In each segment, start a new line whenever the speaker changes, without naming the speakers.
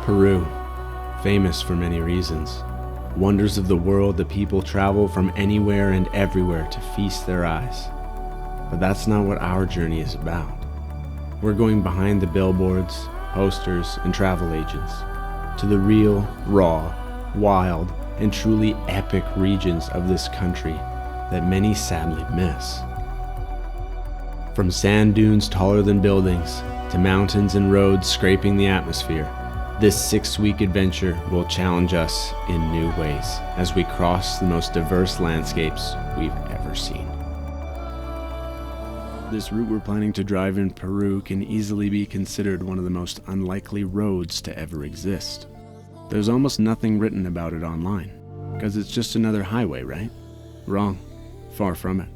Peru, famous for many reasons. Wonders of the world, the people travel from anywhere and everywhere to feast their eyes. But that's not what our journey is about. We're going behind the billboards, posters, and travel agents to the real, raw, wild, and truly epic regions of this country that many sadly miss. From sand dunes taller than buildings to mountains and roads scraping the atmosphere, this 6-week adventure will challenge us in new ways as we cross the most diverse landscapes we've ever seen. This route we're planning to drive in Peru can easily be considered one of the most unlikely roads to ever exist. There's almost nothing written about it online, because it's just another highway, right? Wrong. Far from it.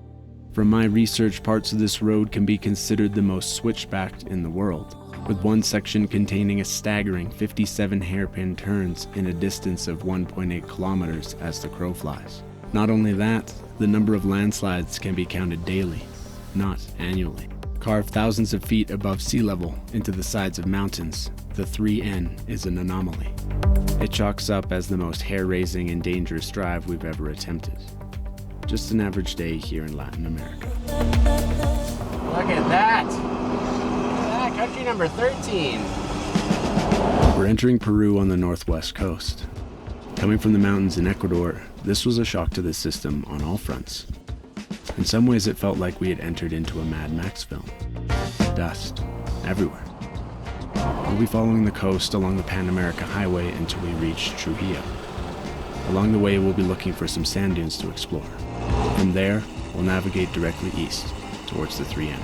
From my research, parts of this road can be considered the most switchbacked in the world, with one section containing a staggering 57 hairpin turns in a distance of 1.8 kilometers as the crow flies. Not only that, the number of landslides can be counted daily, not annually. Carved thousands of feet above sea level into the sides of mountains, the 3N is an anomaly. It chalks up as the most hair-raising and dangerous drive we've ever attempted. Just an average day here in Latin America.
Look at that! Country number 13.
We're entering Peru on the northwest coast. Coming from the mountains in Ecuador, this was a shock to the system on all fronts. In some ways it felt like we had entered into a Mad Max film. Dust everywhere. We'll be following the coast along the Pan America Highway until we reach Trujillo. Along the way we'll be looking for some sand dunes to explore. From there, we'll navigate directly east towards the 3N.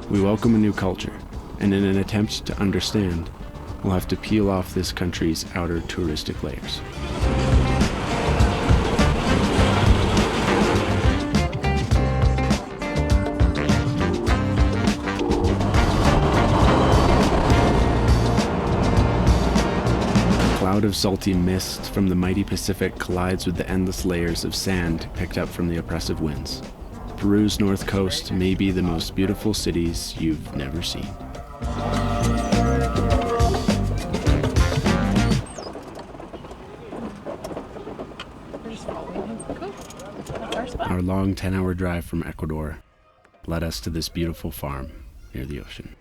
We welcome a new culture, and in an attempt to understand, we'll have to peel off this country's outer touristic layers. A cloud of salty mist from the mighty Pacific collides with the endless layers of sand picked up from the oppressive winds. Peru's north coast may be the most beautiful cities you've never seen. Our long 10-hour drive from Ecuador led us to this beautiful farm near the ocean.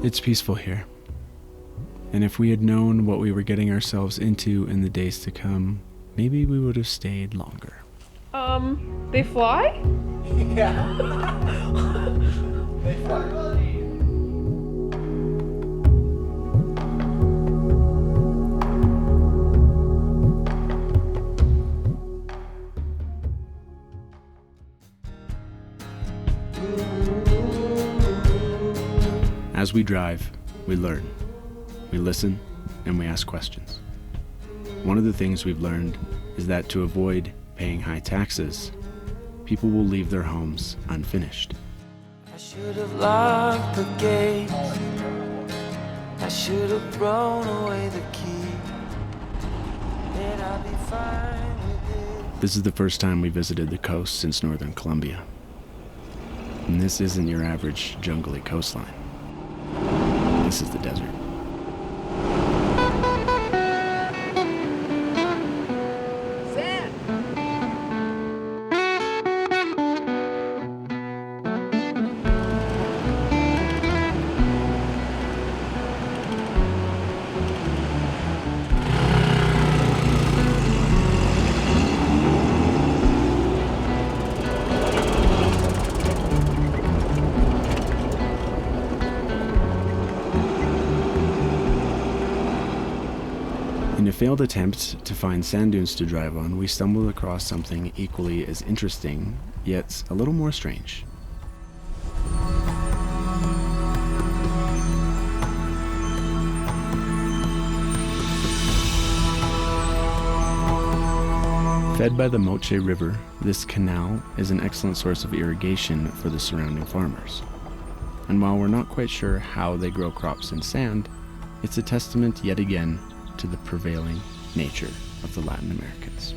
It's peaceful here. And if we had known what we were getting ourselves into in the days to come, maybe we would have stayed longer.
They fly?
Yeah. They fly.
As we drive, we learn. We listen, and we ask questions. One of the things we've learned is that to avoid paying high taxes, people will leave their homes unfinished.
I should have locked the gates. I should have thrown away the key. Then I'll be fine with it.
This is the first time we visited the coast since northern Colombia. And this isn't your average jungly coastline. This is the desert. In a failed attempt to find sand dunes to drive on, we stumbled across something equally as interesting, yet a little more strange. Fed by the Machu River, this canal is an excellent source of irrigation for the surrounding farmers. And while we're not quite sure how they grow crops in sand, it's a testament yet again to the prevailing nature of the Latin Americans.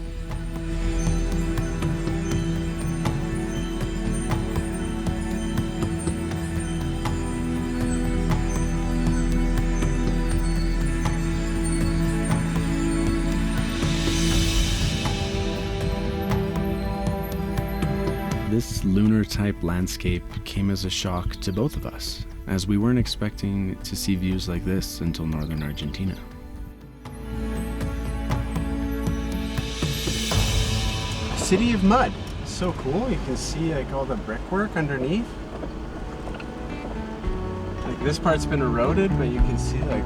This lunar-type landscape came as a shock to both of us, as we weren't expecting to see views like this until northern Argentina.
City of mud. So cool. You can see like all the brickwork underneath. Like this part's been eroded, but you can see like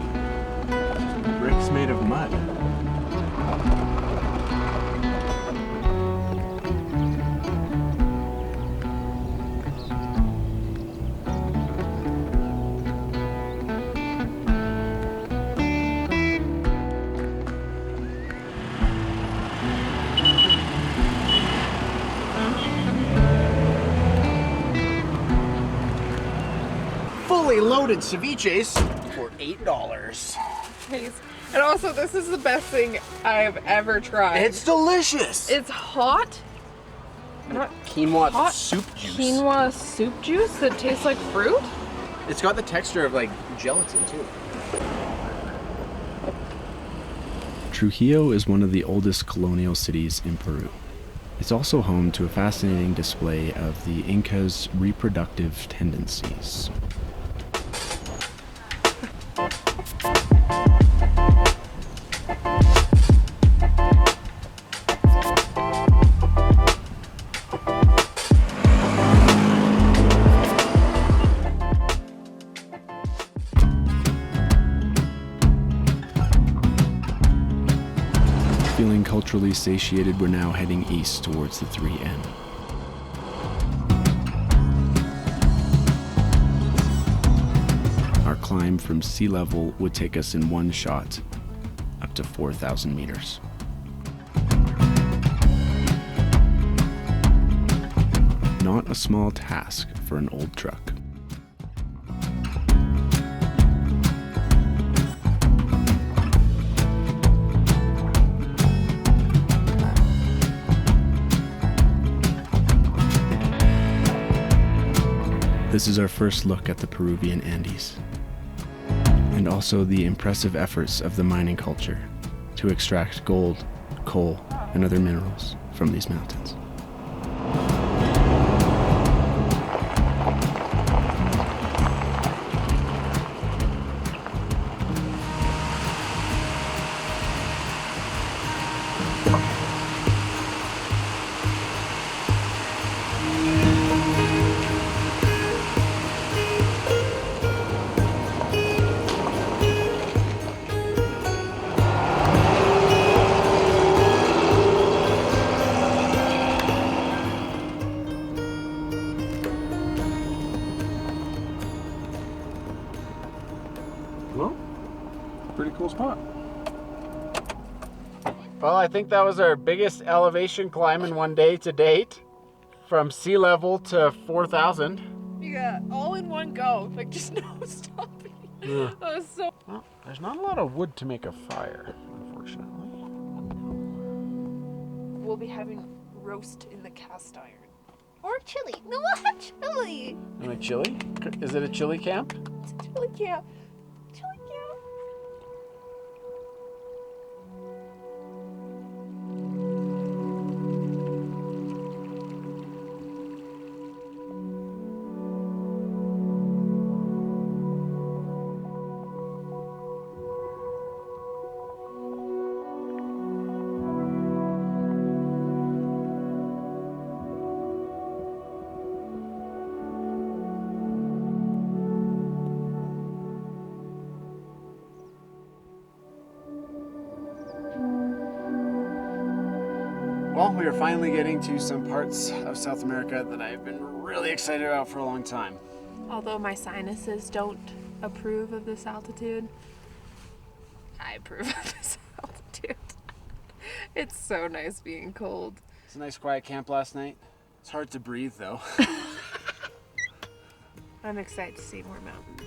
just bricks made of mud. Fully loaded ceviches for $8.
Taste. And also, this is the best thing I've ever tried.
It's delicious.
It's hot. Not
Quinoa
hot
soup juice.
Quinoa soup juice that tastes like fruit.
It's got the texture of like gelatin too.
Trujillo is one of the oldest colonial cities in Peru. It's also home to a fascinating display of the Inca's reproductive tendencies. Feeling culturally satiated, we're now heading east towards the 3N. Our climb from sea level would take us in one shot up to 4,000 meters. Not a small task for an old truck. This is our first look at the Peruvian Andes, and also the impressive efforts of the mining culture to extract gold, coal, and other minerals from these mountains.
Well, pretty cool spot. Well, I think that was our biggest elevation climb in one day to date. From sea level to 4,000.
Yeah, all in one go. Like, just no stopping.
Yeah.
That was so...
Well, there's not a lot of wood to make a fire, unfortunately.
We'll be having roast in the cast iron.
Or chili. No, we'll have chili.
And a chili? Is it a chili camp?
It's a chili camp. Chili camp.
Well, we are finally getting to some parts of South America that I've been really excited about for a long time.
Although my sinuses don't approve of this altitude, I approve of this altitude. It's so nice being cold.
It's a nice quiet camp last night. It's hard to breathe though.
I'm excited to see more mountains.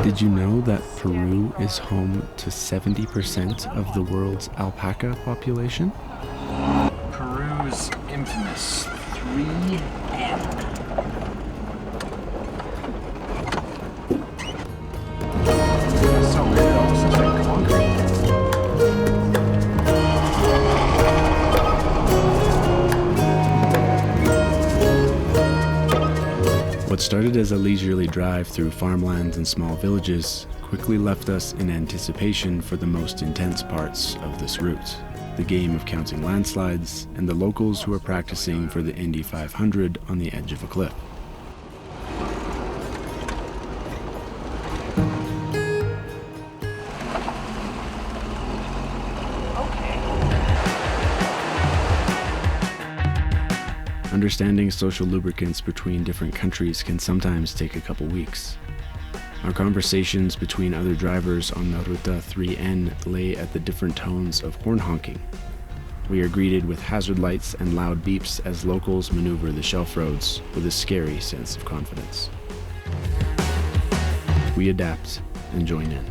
Did you know that Peru is home to 70% of the world's alpaca population?
Peru's infamous 3N. That's so weird, it almost looks like concrete.
What started as a leisurely drive through farmlands and small villages quickly left us in anticipation for the most intense parts of this route, the game of counting landslides and the locals who are practicing for the Indy 500 on the edge of a cliff. Understanding social lubricants between different countries can sometimes take a couple weeks. Our conversations between other drivers on the Ruta 3N lay at the different tones of horn honking. We are greeted with hazard lights and loud beeps as locals maneuver the shelf roads with a scary sense of confidence. We adapt and join in.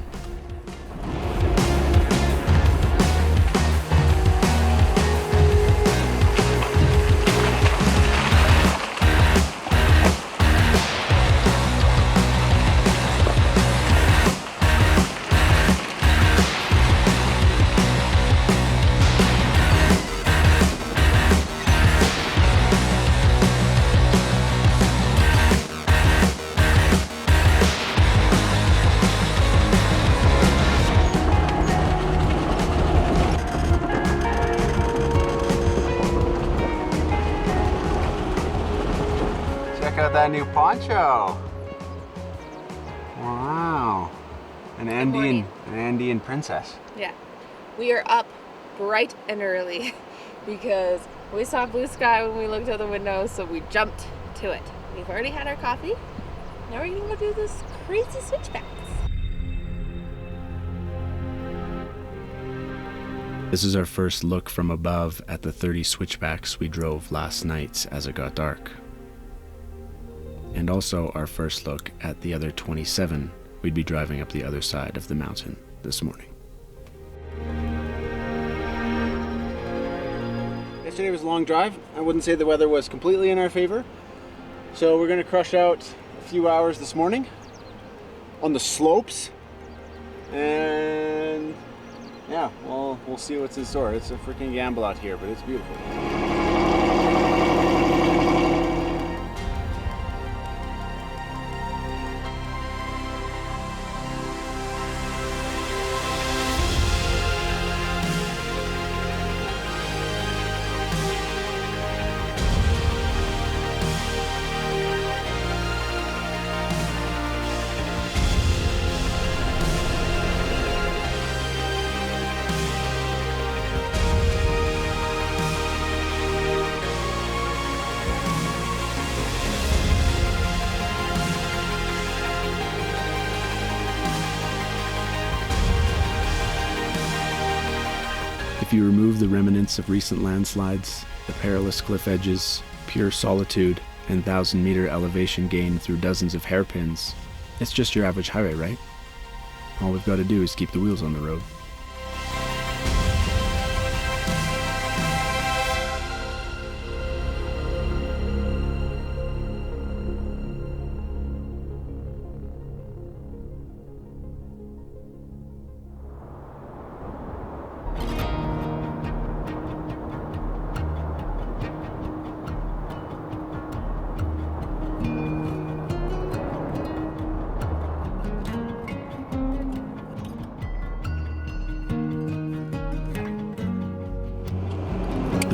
Check out that new poncho. Wow. An Andean princess.
Yeah. We are up bright and early because we saw blue sky when we looked out the window, so we jumped to it. We've already had our coffee. Now we're gonna go do this crazy switchbacks.
This is our first look from above at the 30 switchbacks we drove last night as it got dark. And also our first look at the other 27 we'd be driving up the other side of the mountain this morning.
Yesterday was a long drive. I wouldn't say the weather was completely in our favor. So we're gonna crush out a few hours this morning on the slopes. And yeah, we'll see what's in store. It's a freaking gamble out here, but it's beautiful.
If you remove the remnants of recent landslides, the perilous cliff edges, pure solitude, and 1,000-meter elevation gain through dozens of hairpins, it's just your average highway, right? All we've got to do is keep the wheels on the road.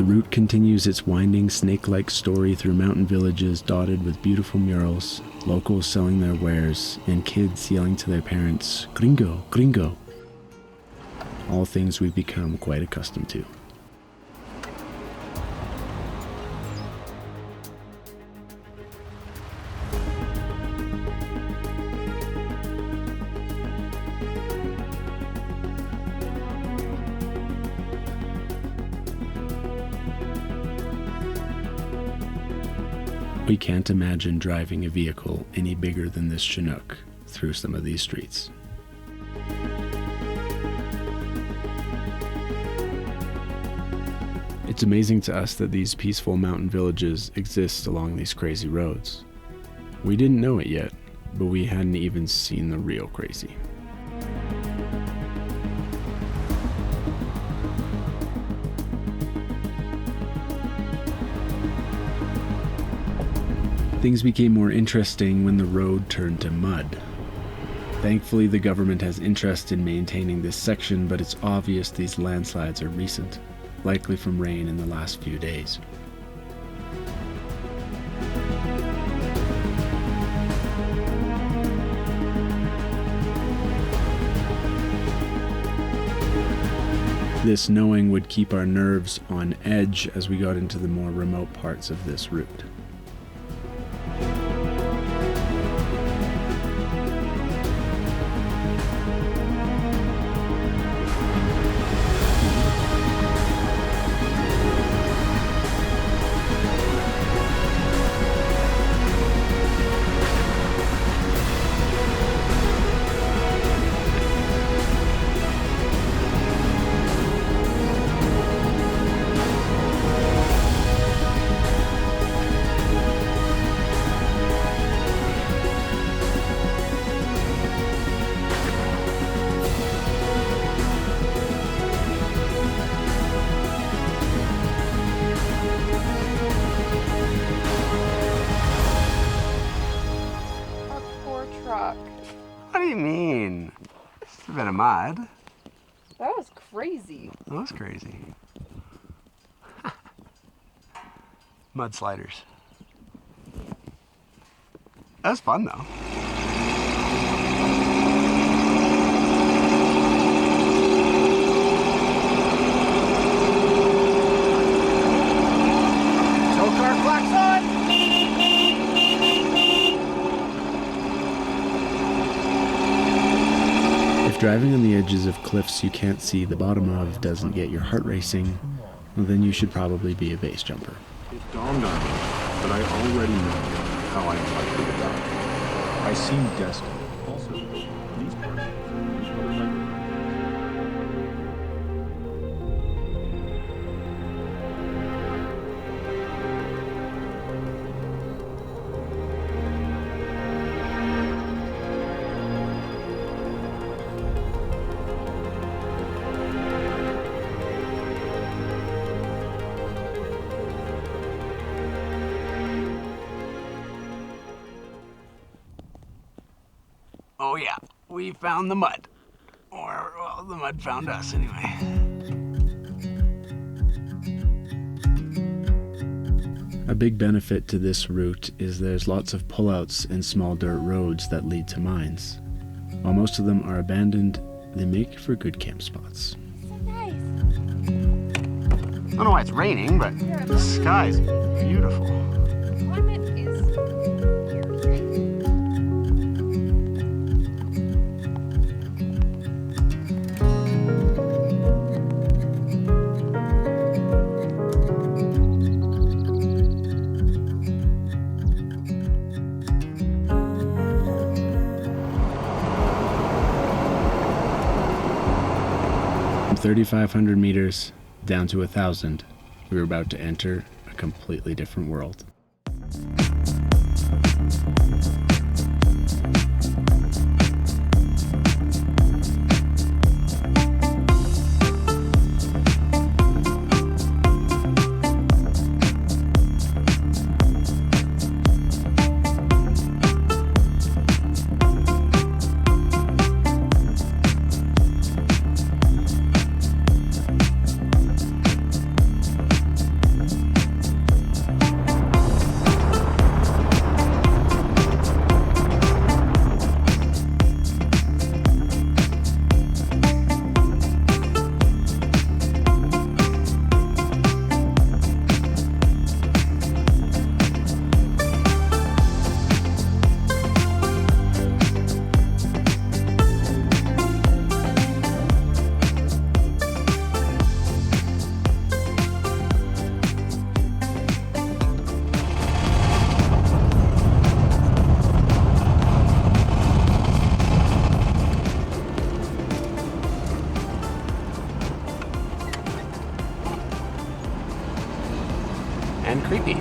The route continues its winding snake-like story through mountain villages dotted with beautiful murals, locals selling their wares, and kids yelling to their parents, "Gringo, gringo." All things we've become quite accustomed to. We can't imagine driving a vehicle any bigger than this Chinook through some of these streets. It's amazing to us that these peaceful mountain villages exist along these crazy roads. We didn't know it yet, but we hadn't even seen the real crazy. Things became more interesting when the road turned to mud. Thankfully, the government has interest in maintaining this section, but it's obvious these landslides are recent, likely from rain in the last few days. This knowing would keep our nerves on edge as we got into the more remote parts of this route.
What do you mean? It's a bit of mud.
That was crazy.
That was crazy. Mud sliders. That was fun though. Tow car klaxon!
If driving on the edges of cliffs you can't see the bottom of doesn't get your heart racing, well, then you should probably be a base jumper.
It dawned on me that I already know how I am likely to die. I seem destined. Also, these parts are like
Oh yeah, we found the mud. Or, well, the mud found us anyway.
A big benefit to this route is there's lots of pullouts and small dirt roads that lead to mines. While most of them are abandoned, they make for good camp spots.
So nice.
I don't know why it's raining, but the sky's beautiful.
The climate is weird, right?
From 3,500 meters down to 1,000, we were about to enter a completely different world.
creepy.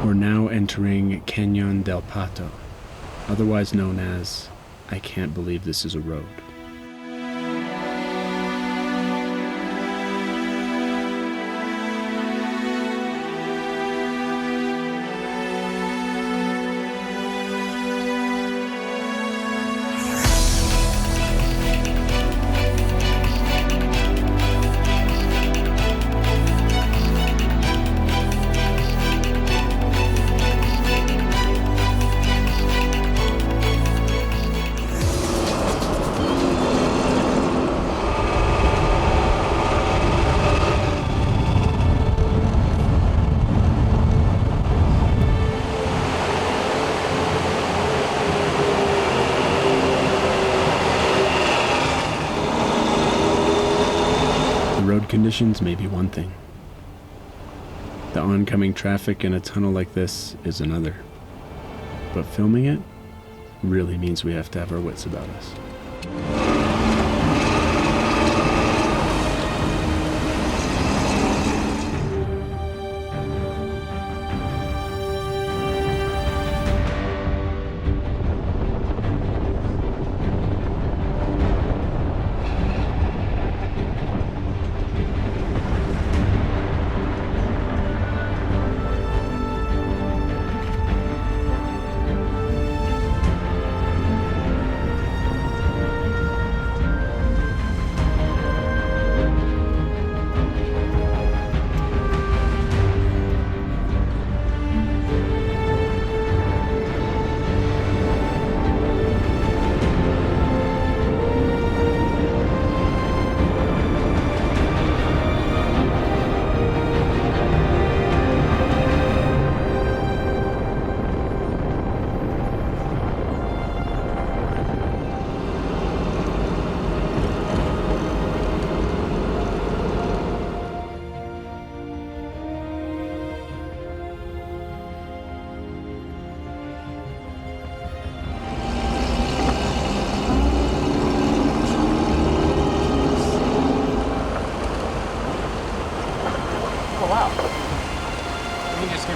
We're now entering Cañón del Pato, otherwise known as I Can't Believe This Is a Road. Road conditions may be one thing. The oncoming traffic in a tunnel like this is another. But filming it really means we have to have our wits about us.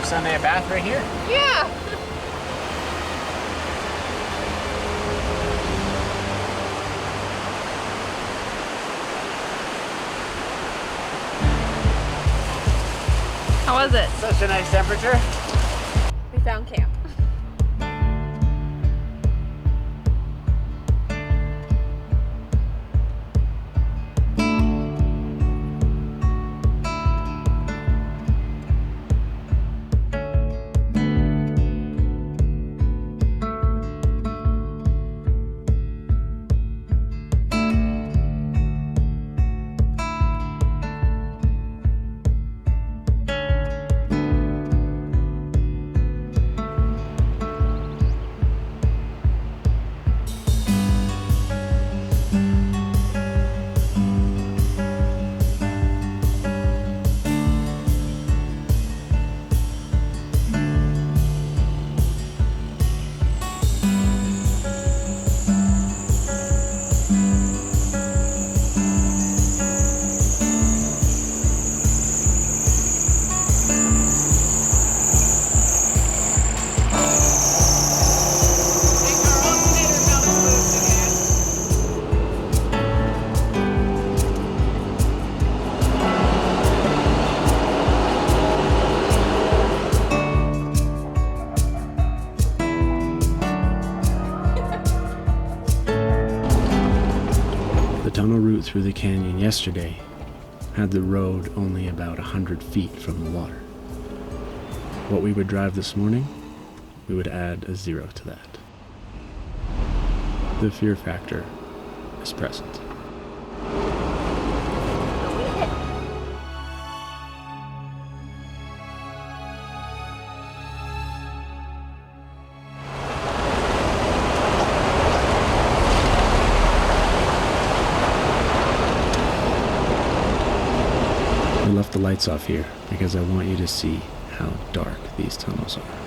Sunday a bath right here?
Yeah. How was it?
Such a nice temperature.
We found camp.
tunnel route through the canyon yesterday had the road only about 100 feet from the water. What we would drive this morning, we would add a 0 to that. The fear factor is present. I left the lights off here because I want you to see how dark these tunnels are.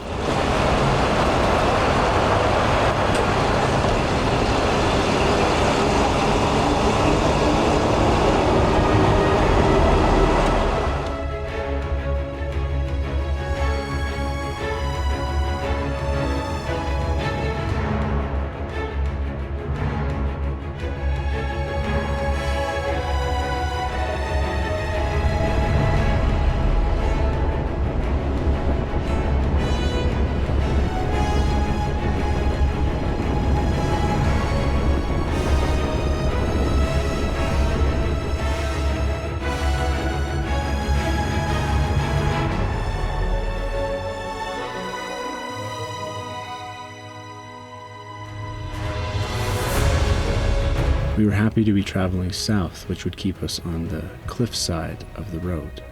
We were happy to be traveling south, which would keep us on the cliff side of the road.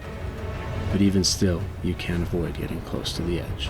But even still, you can't avoid getting close to the edge.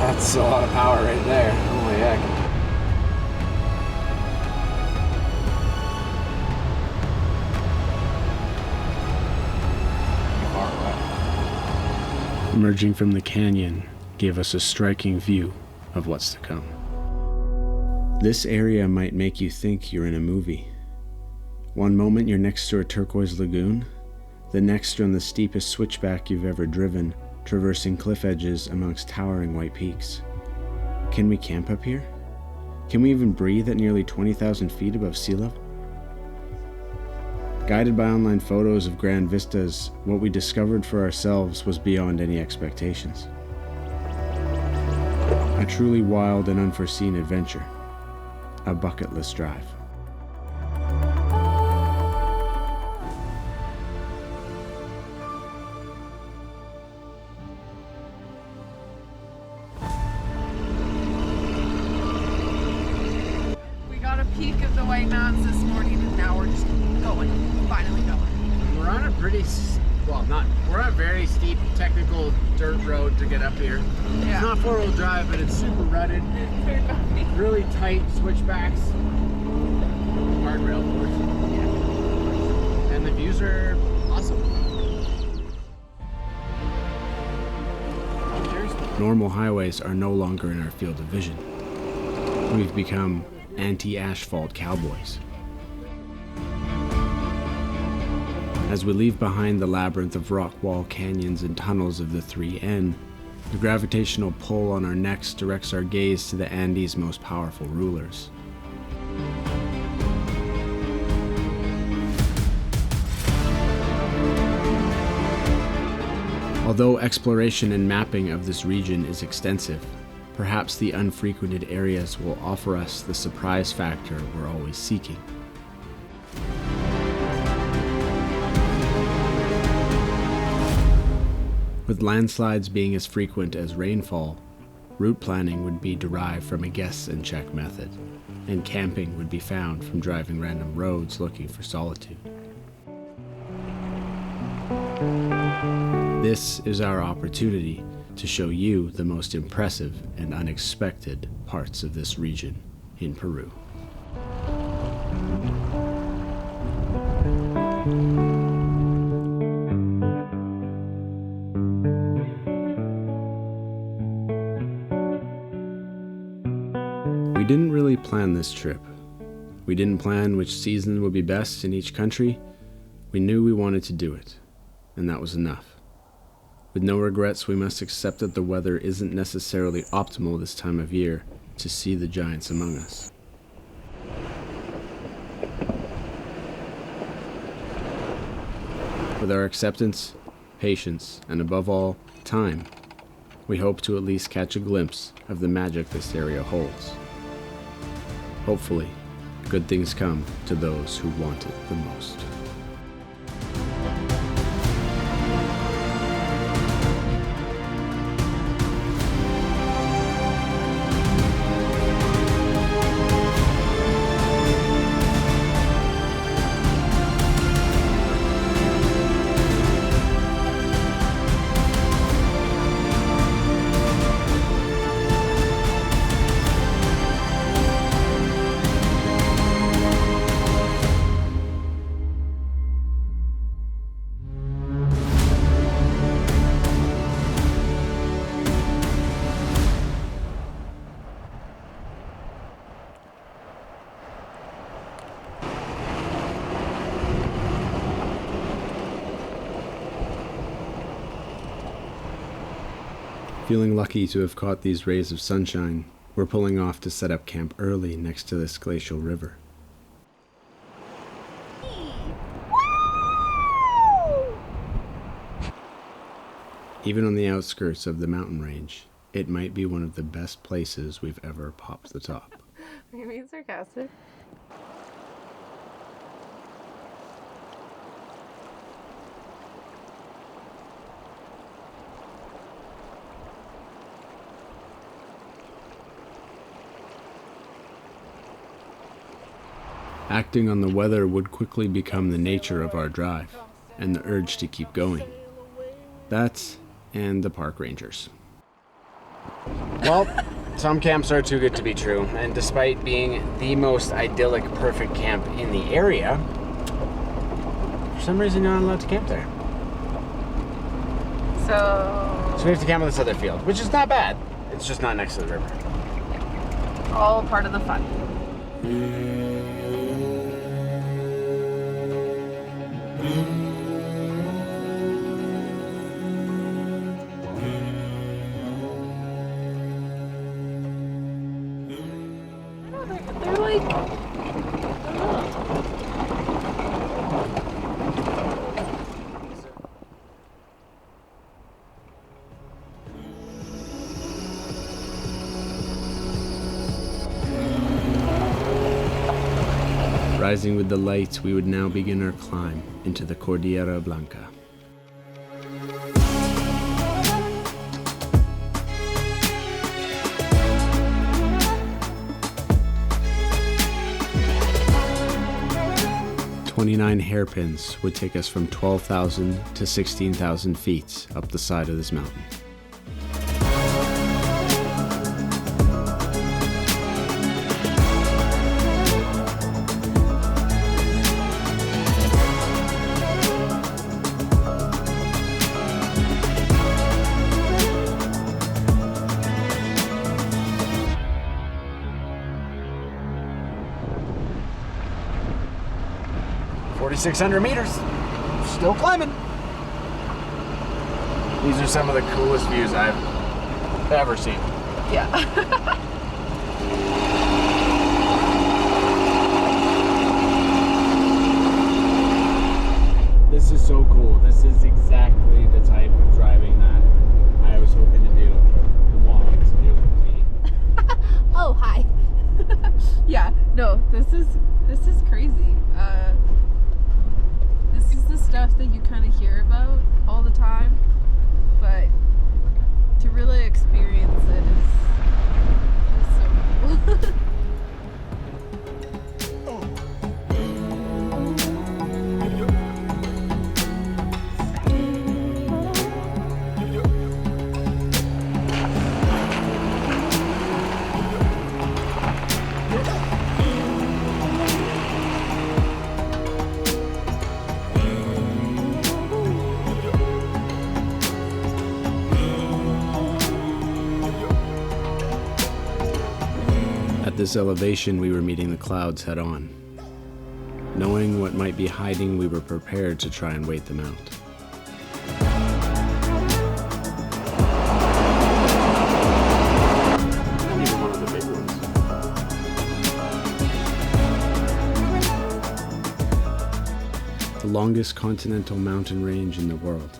That's a lot of power right there. Holy heck. Far away.
Emerging from the canyon gave us a striking view of what's to come. This area might make you think you're in a movie. One moment you're next to a turquoise lagoon, the next you're on the steepest switchback you've ever driven, traversing cliff edges amongst towering white peaks. Can we camp up here? Can we even breathe at nearly 20,000 feet above sea level? Guided by online photos of grand vistas, what we discovered for ourselves was beyond any expectations. A truly wild and unforeseen adventure. A bucket list drive.
Peak of the White Mountains this morning, and now we're just going, finally going.
We're on a we're on a very steep technical dirt road to get up here.
Yeah.
It's not four-wheel drive, but it's super rutted.
It's very bumpy.
Really tight switchbacks. Guardrail portion.
Yeah.
And the views are awesome.
Normal highways are no longer in our field of vision. We've become anti-asphalt cowboys. As we leave behind the labyrinth of rock wall canyons and tunnels of the 3N, the gravitational pull on our necks directs our gaze to the Andes' most powerful rulers. Although exploration and mapping of this region is extensive, perhaps the unfrequented areas will offer us the surprise factor we're always seeking. With landslides being as frequent as rainfall, route planning would be derived from a guess and check method, and camping would be found from driving random roads looking for solitude. This is our opportunity to show you the most impressive and unexpected parts of this region in Peru. We didn't really plan this trip. We didn't plan which season would be best in each country. We knew we wanted to do it, and that was enough. With no regrets, we must accept that the weather isn't necessarily optimal this time of year to see the giants among us. With our acceptance, patience, and above all, time, we hope to at least catch a glimpse of the magic this area holds. Hopefully, good things come to those who want it the most. Feeling lucky to have caught these rays of sunshine, we're pulling off to set up camp early next to this glacial river. Even on the outskirts of the mountain range, it might be one of the best places we've ever popped the top.
Are you being sarcastic?
Acting on the weather would quickly become the nature of our drive, and the urge to keep going. That, and the park rangers.
Well, some camps are too good to be true, and despite being the most idyllic, perfect camp in the area, for some reason you're not allowed to camp there.
So
So we have to camp on this other field, which is not bad. It's just not next to the river.
all part of the fun. They're like, I don't know.
Rising with the light, we would now begin our climb into the Cordillera Blanca. "29 hairpins would take us from 12,000 to 16,000 feet up the side of this mountain.
"4,600 meters. Still climbing. These are some of the coolest views I've ever seen.
Yeah.
This is so cool. This is exactly the type of driving that I was hoping to do and wanted to do with me.
Oh, hi.
Yeah. No, this is crazy. This is the stuff that you kind of hear about all the time, but to really experience it is so cool.
At this elevation, we were meeting the clouds head on. Knowing what might be hiding, we were prepared to try and wait them out.
Not even one of the big ones.
The longest continental mountain range in the world,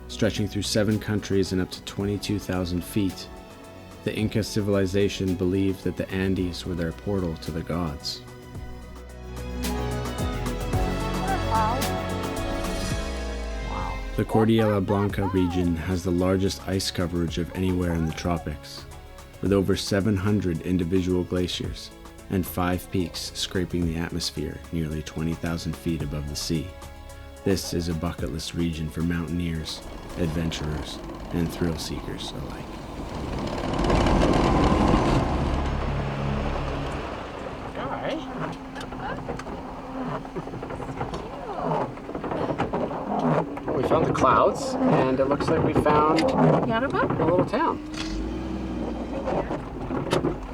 stretching through 7 countries and up to 22,000 feet, the Inca civilization believed that the Andes were their portal to the gods. The Cordillera Blanca region has the largest ice coverage of anywhere in the tropics, with over 700 individual glaciers and 5 peaks scraping the atmosphere nearly 20,000 feet above the sea. This is a bucket list region for mountaineers, adventurers, and thrill seekers alike.
We found the clouds, and it looks like we found
Yanaba?
a little town.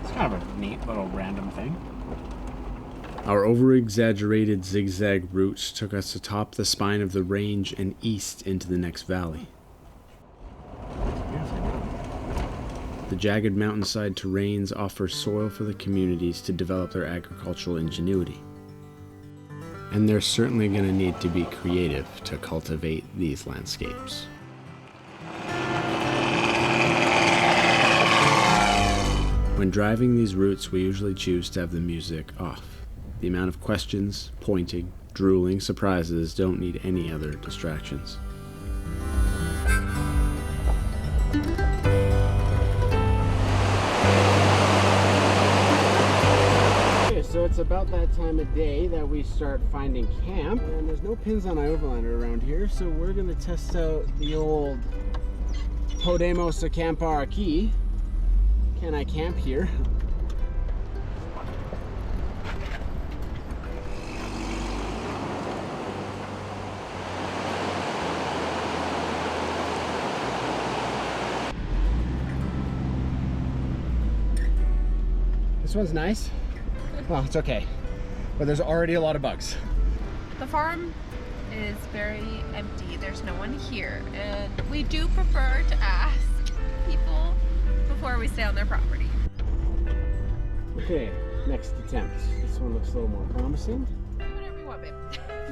It's kind of a neat little random thing.
Our over-exaggerated zigzag route took us atop the spine of the range and east into the next valley. The jagged mountainside terrains offer soil for the communities to develop their agricultural ingenuity. And they're certainly going to need to be creative to cultivate these landscapes. When driving these routes, we usually choose to have the music off. The amount of questions, pointing, drooling, surprises don't need any other distractions.
So it's about that time of day that we start finding camp, and there's no pins on Overlander around here, so we're gonna test out the old Podemos acampar aquí. Can I camp here? This one's nice. Well, it's okay, but there's already a lot of bugs.
The farm is very empty. There's no one here, and we do prefer to ask people before we stay on their property.
Okay, next attempt. This one looks a little more promising.
Do whatever you want, babe.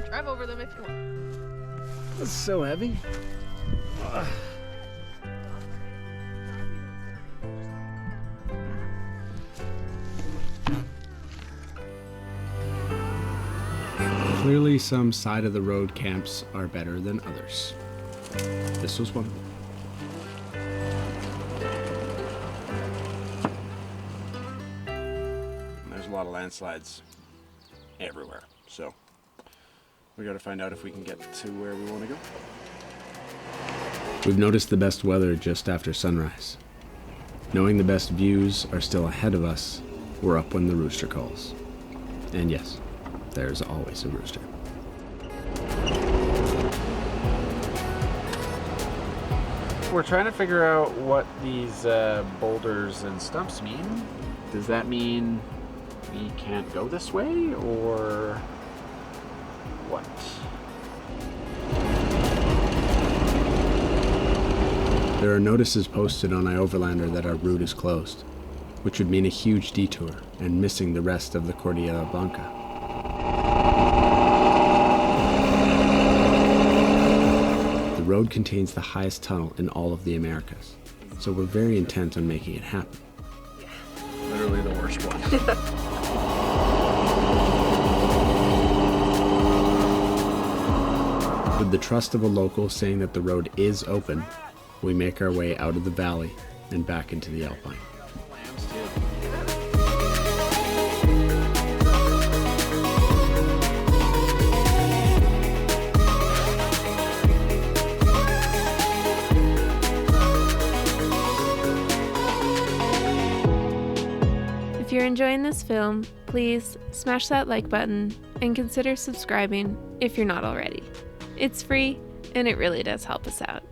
Drive over them if you want.
This is so heavy. Ugh.
Clearly, some side of the road camps are better than others. This was one of them.
There's a lot of landslides everywhere, so we gotta find out if we can get to where we want to go.
We've noticed the best weather just after sunrise. Knowing the best views are still ahead of us, we're up when the rooster calls. And yes, there's always a rooster.
We're trying to figure out what these boulders and stumps mean. Does that mean we can't go this way, or what?
There are notices posted on iOverlander that our route is closed, which would mean a huge detour and missing the rest of the Cordillera Blanca. The road contains the highest tunnel in all of the Americas, so we're very intent on making it happen.
Literally the worst one.
With the trust of a local saying that the road is open, we make our way out of the valley and back into the Alpine.
If you're enjoying this film, please smash that like button and consider subscribing if you're not already. It's free and it really does help us out.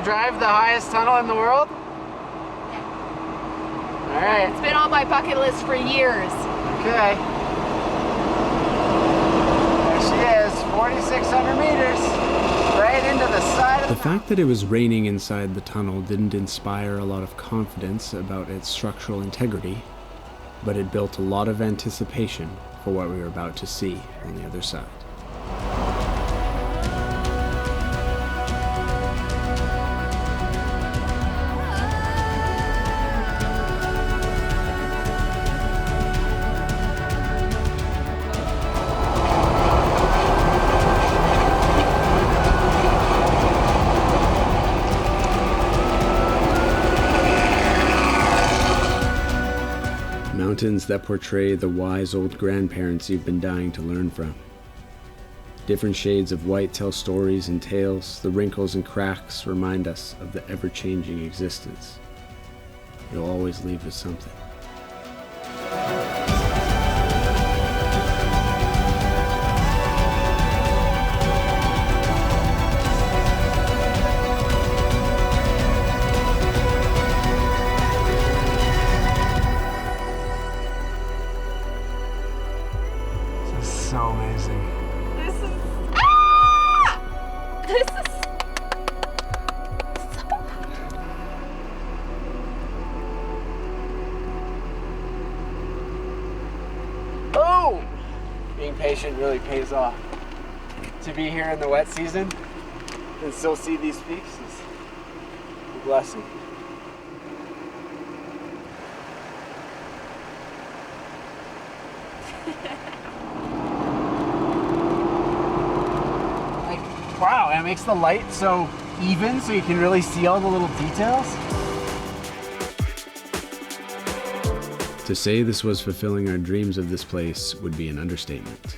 Drive the highest tunnel in the world? All right.
It's been on my bucket list for years.
Okay. There she is, 4,600 meters. right into the side of
The fact that it was raining inside the tunnel didn't inspire a lot of confidence about its structural integrity, but it built a lot of anticipation for what we were about to see on the other side. Mountains that portray the wise old grandparents you've been dying to learn from. Different shades of white tell stories and tales. The wrinkles and cracks remind us of the ever-changing existence. You'll always leave with something.
So amazing.
This is
Oh! Being patient really pays off. To be here in the wet season and still see these peaks is a blessing. Wow, it makes the light so even so you can really see all the little details.
To say this was fulfilling our dreams of this place would be an understatement.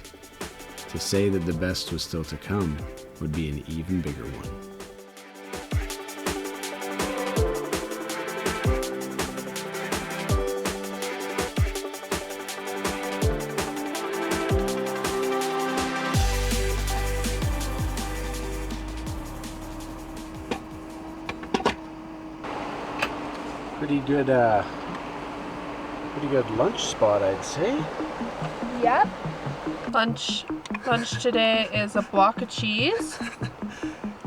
To say that the best was still to come would be an even bigger one.
Pretty good lunch spot, I'd say.
Yep. Lunch today is a block of cheese,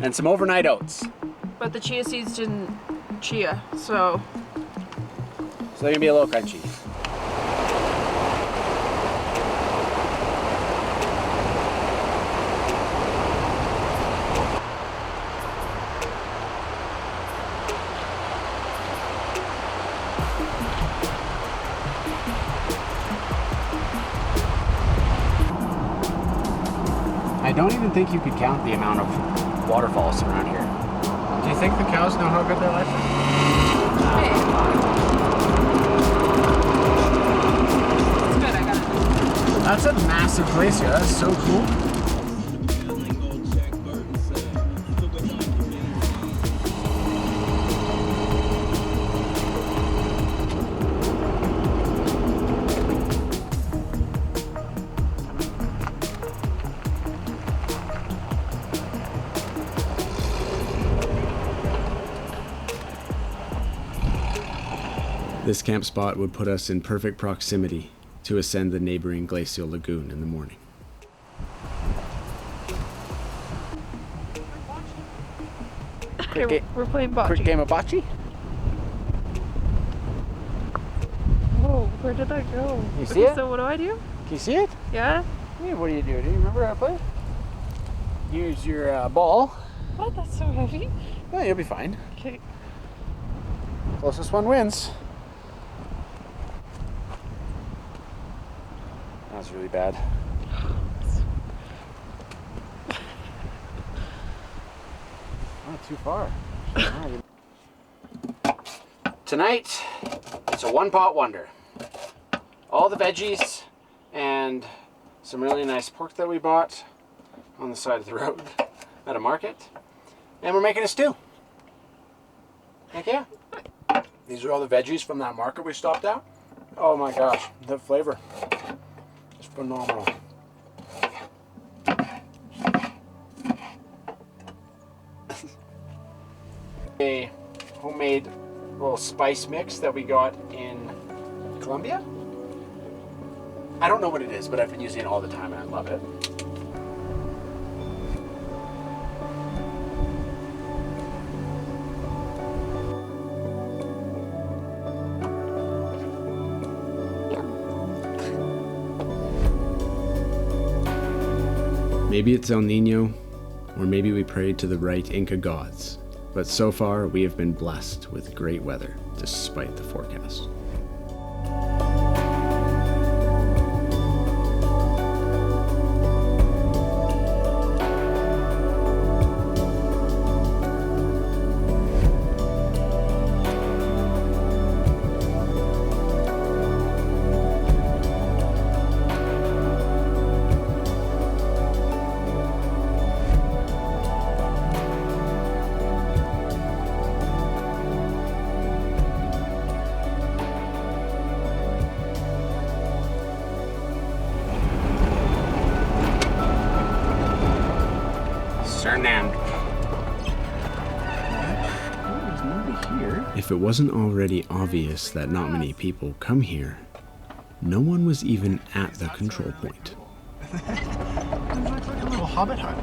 And some overnight oats.
but the chia seeds didn't chia, so
So they're gonna be a little crunchy. I don't even think you could count the amount of waterfalls around here. Do you think the cows know how good their life is?
it's good. I got it.
That's a massive glacier. That's so cool.
This camp spot would put us in perfect proximity to ascend the neighboring glacial lagoon in the morning.
We're playing bocce.
Quick game of bocce.
Whoa, where did that go?
You see it?
So what do I do?
Can you see it?
Yeah?
Yeah, what do? Do you remember how to play? Use your ball.
What? That's so heavy.
Yeah, you'll be fine.
Okay.
Closest one wins. That's really bad. Not too far. Tonight, it's a one-pot wonder. All the veggies and some really nice pork that we bought on the side of the road at a market. And we're making a stew. Heck yeah. These are all the veggies from that market we stopped at. Oh my gosh, the flavor is phenomenal. A homemade little spice mix that we got in Colombia. I don't know what it is, but I've been using it all the time and I love it.
Maybe it's El Nino, or maybe we prayed to the right Inca gods. But so far, we have been blessed with great weather, despite the forecast. If it wasn't already obvious that not many people come here, no one was even at the control point.
It looks like a little hobbit hut.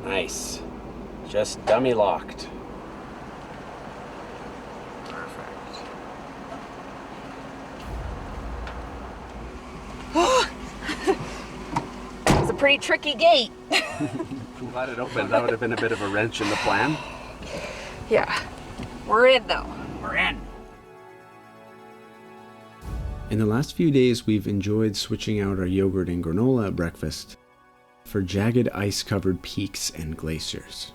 Nice. Just dummy locked.
It's a pretty tricky gate.
I'm glad it opened. That would have been a bit of a wrench in the plan.
Yeah. We're in though.
We're in.
In the last few days, we've enjoyed switching out our yogurt and granola at breakfast for jagged ice-covered peaks and glaciers.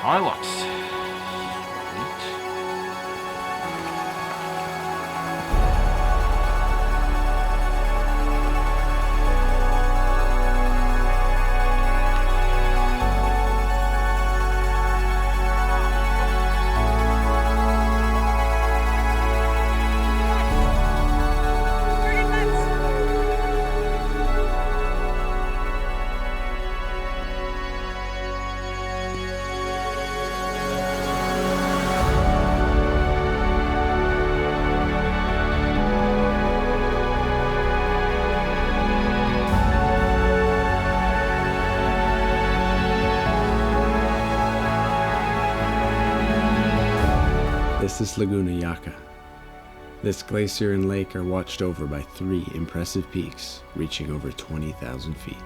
Hilux.
This is Laguna Yaca. This glacier and lake are watched over by 3 impressive peaks reaching over 20,000 feet.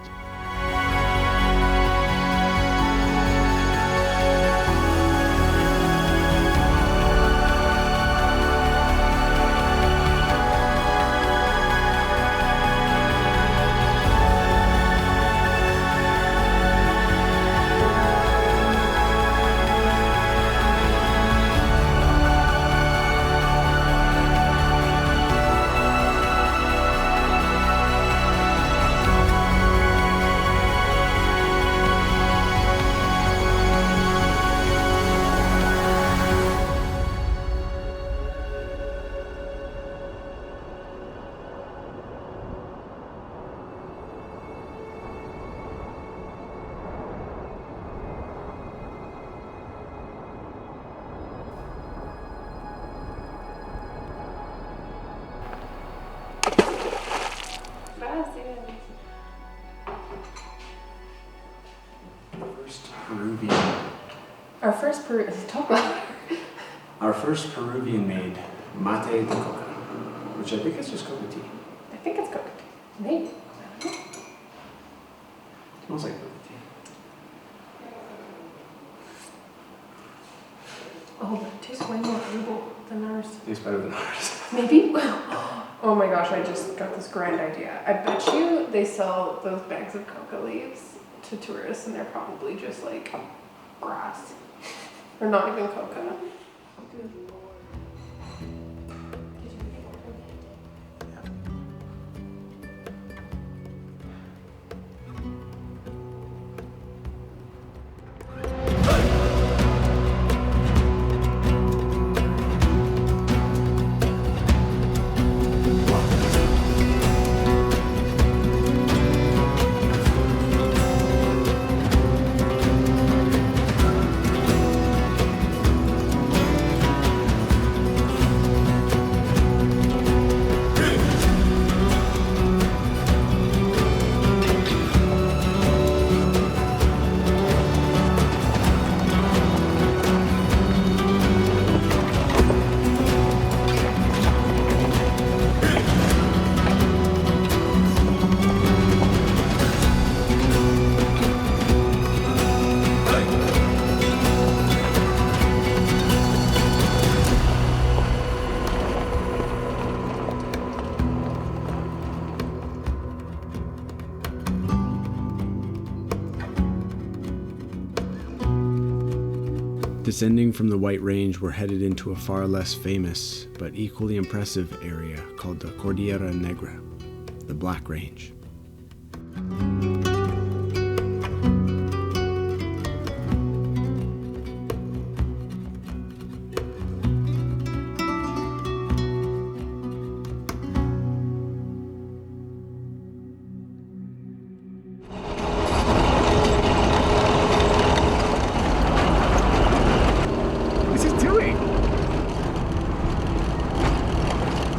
Our first Peruvian made mate de coca, which I think is just coca tea.
I think it's coca tea. Maybe.
Smells like coca tea.
Oh, but it tastes way more herbal than ours.
Tastes better than ours.
Maybe? Oh my gosh, I just got this grand idea. I bet you they sell those bags of coca leaves to tourists and they're probably just like grass. Or not even coca.
Descending from the White Range, we're headed into a far less famous, but equally impressive area called the Cordillera Negra, the Black Range.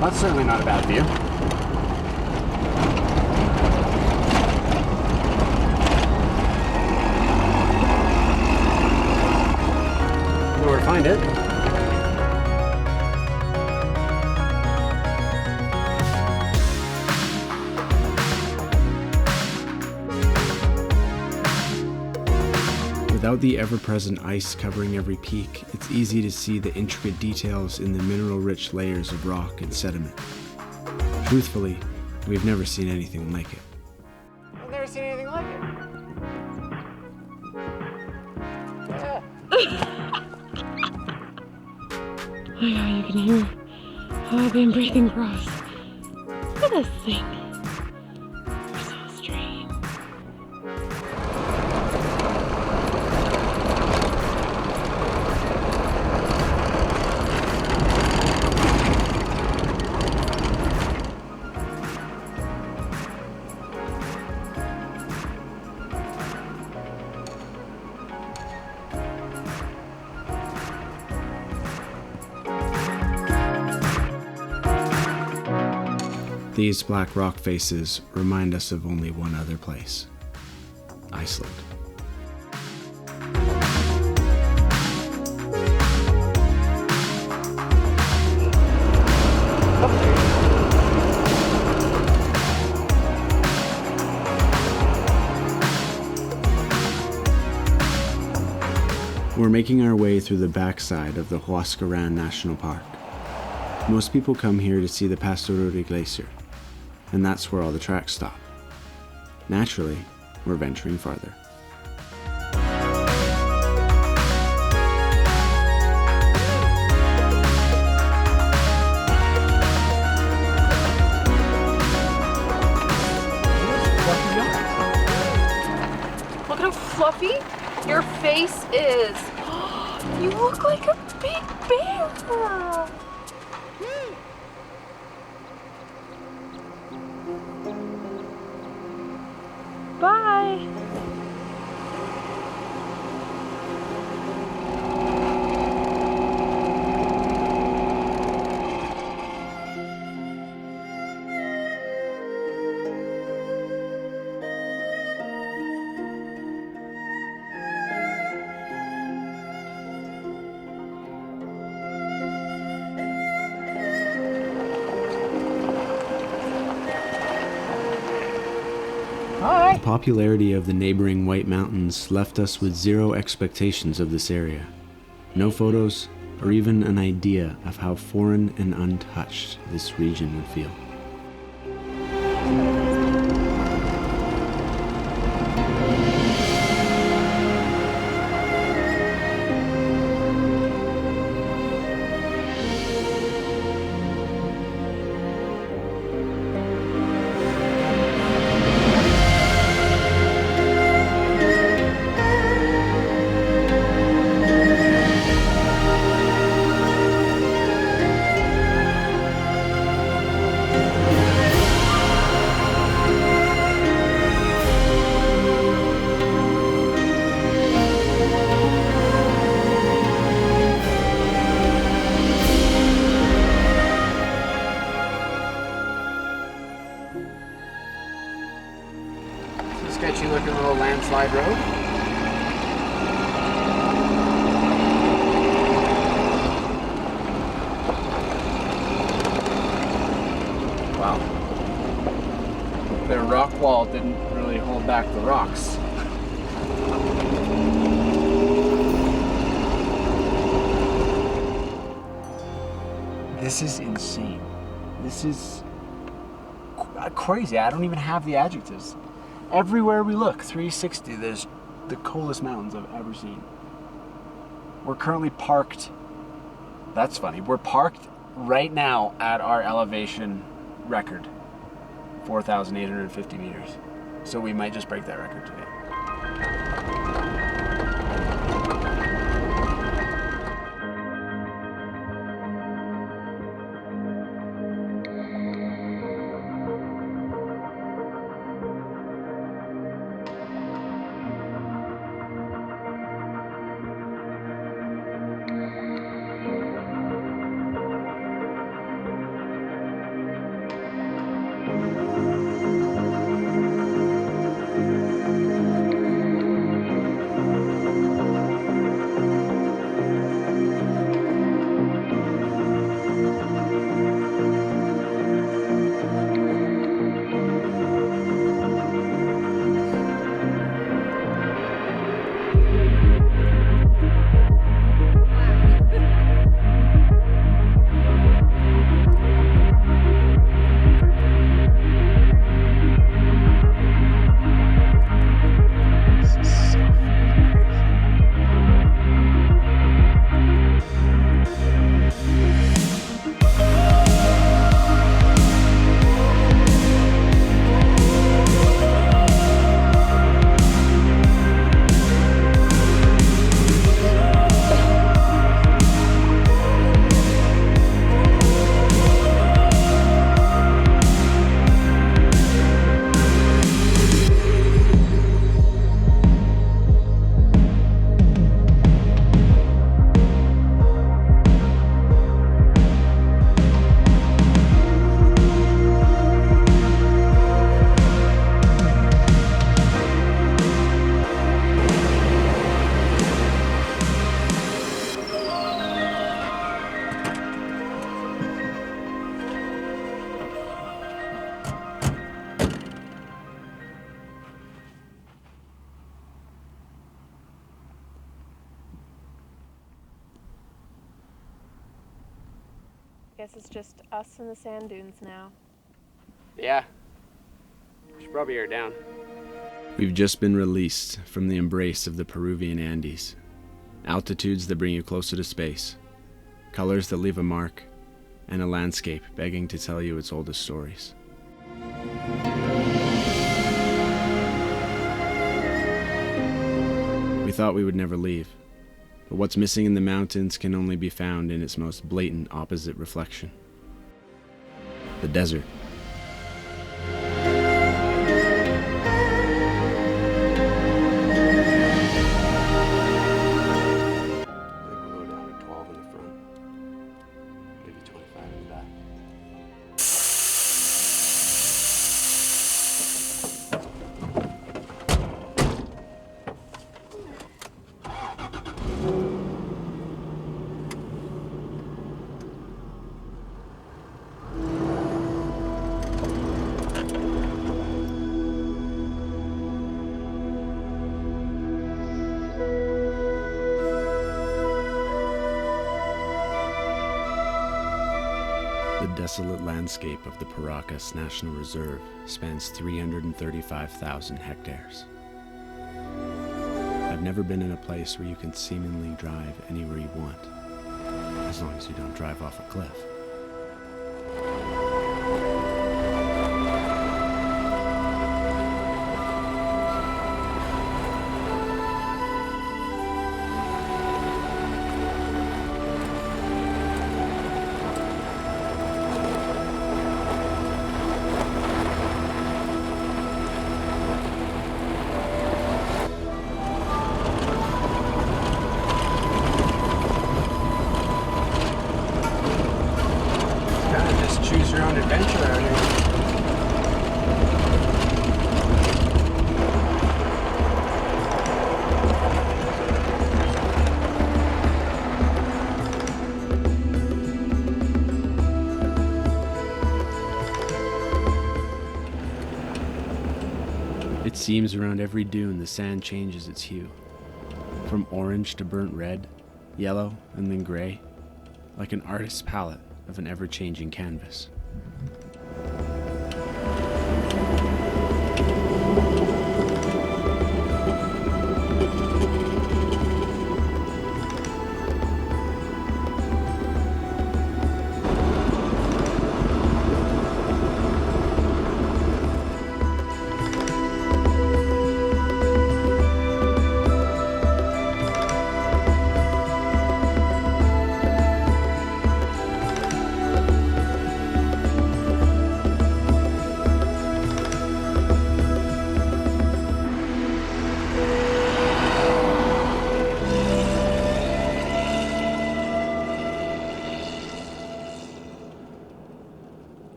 That's certainly not a bad view. Know where to find it.
Without the ever-present ice covering every peak, it's easy to see the intricate details in the mineral-rich layers of rock and sediment. Truthfully, we've never seen anything like it.
I've never seen anything like it. Yeah.
Oh yeah, you can hear how I've been breathing gross. Look at this thing. It's so strange.
These black rock faces remind us of only one other place: Iceland. We're making our way through the backside of the Huascarán National Park. Most people come here to see the Pastoruri Glacier, and that's where all the tracks stop. Naturally, we're venturing farther.
Look at how fluffy your face is. You look like a big bear. Bye.
The popularity of the neighboring White Mountains left us with zero expectations of this area. No photos, or even an idea of how foreign and untouched this region would feel.
Sketchy looking little landslide road. Wow. Their rock wall didn't really hold back the rocks. This is insane. This is crazy. I don't even have the adjectives. Everywhere we look, 360, there's the coolest mountains I've ever seen. We're currently parked. That's funny. We're parked right now at our elevation record, 4,850 meters. So we might just break that record today.
Guess it's just us and the sand dunes now.
Yeah. We should probably air down.
We've just been released from the embrace of the Peruvian Andes. Altitudes that bring you closer to space, colors that leave a mark, and a landscape begging to tell you its oldest stories. We thought we would never leave, but what's missing in the mountains can only be found in its most blatant opposite reflection: the desert. The desolate landscape of the Paracas National Reserve spans 335,000 hectares. I've never been in a place where you can seemingly drive anywhere you want, as long as you don't drive off a cliff.
Choose your own adventure out here.
It seems around every dune the sand changes its hue, from orange to burnt red, yellow, and then gray, like an artist's palette of an ever-changing canvas.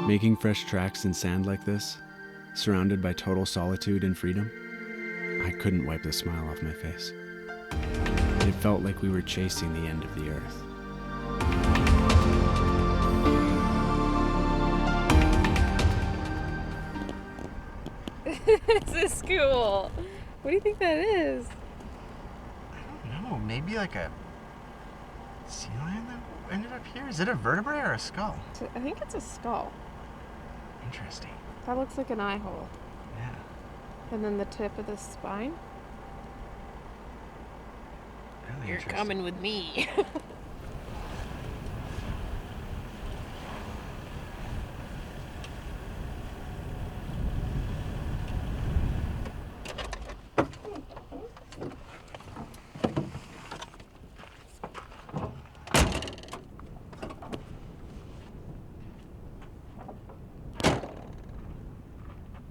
Making fresh tracks in sand like this, surrounded by total solitude and freedom, I couldn't wipe the smile off my face. It felt like we were chasing the end of the earth.
This is cool. What do you think that is?
I don't know. Maybe like a sea lion that ended up here? Is it a vertebrae or a skull?
I think it's a skull.
Interesting.
That looks like an eye hole.
Yeah.
And then the tip of the spine.
Really
You're
interesting.
coming with me.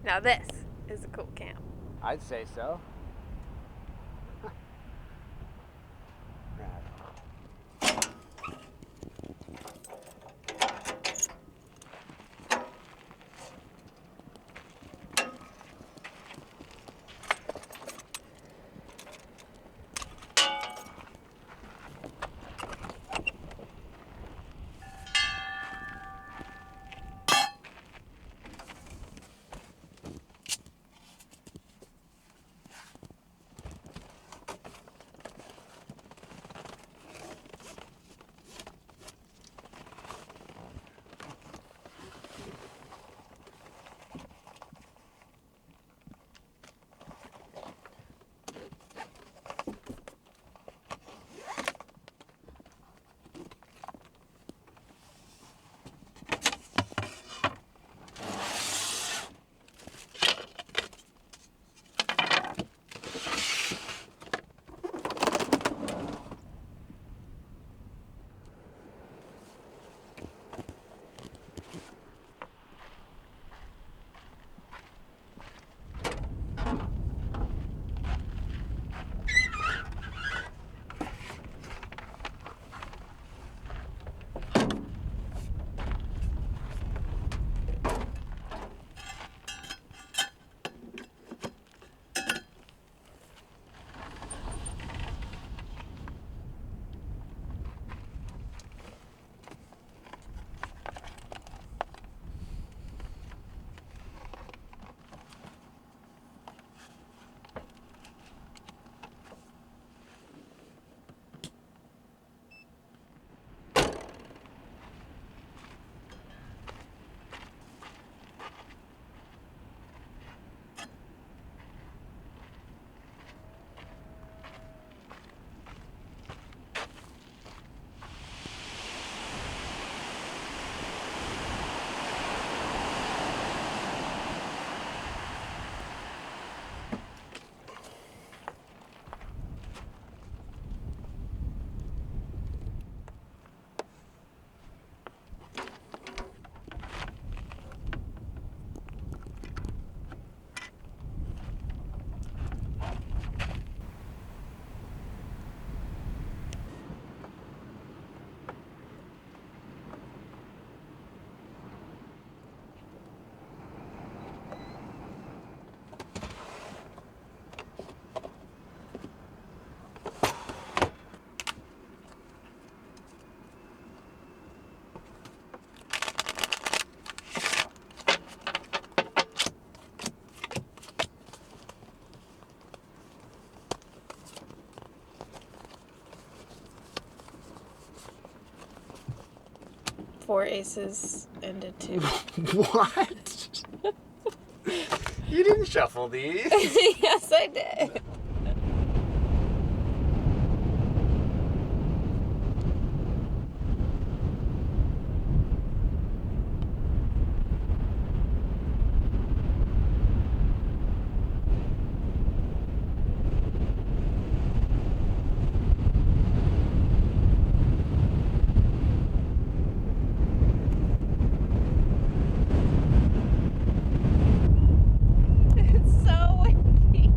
Now this is a cool camp.
I'd say so.
Four aces and a two.
What? You didn't shuffle these.
Yes, I did. It's so windy.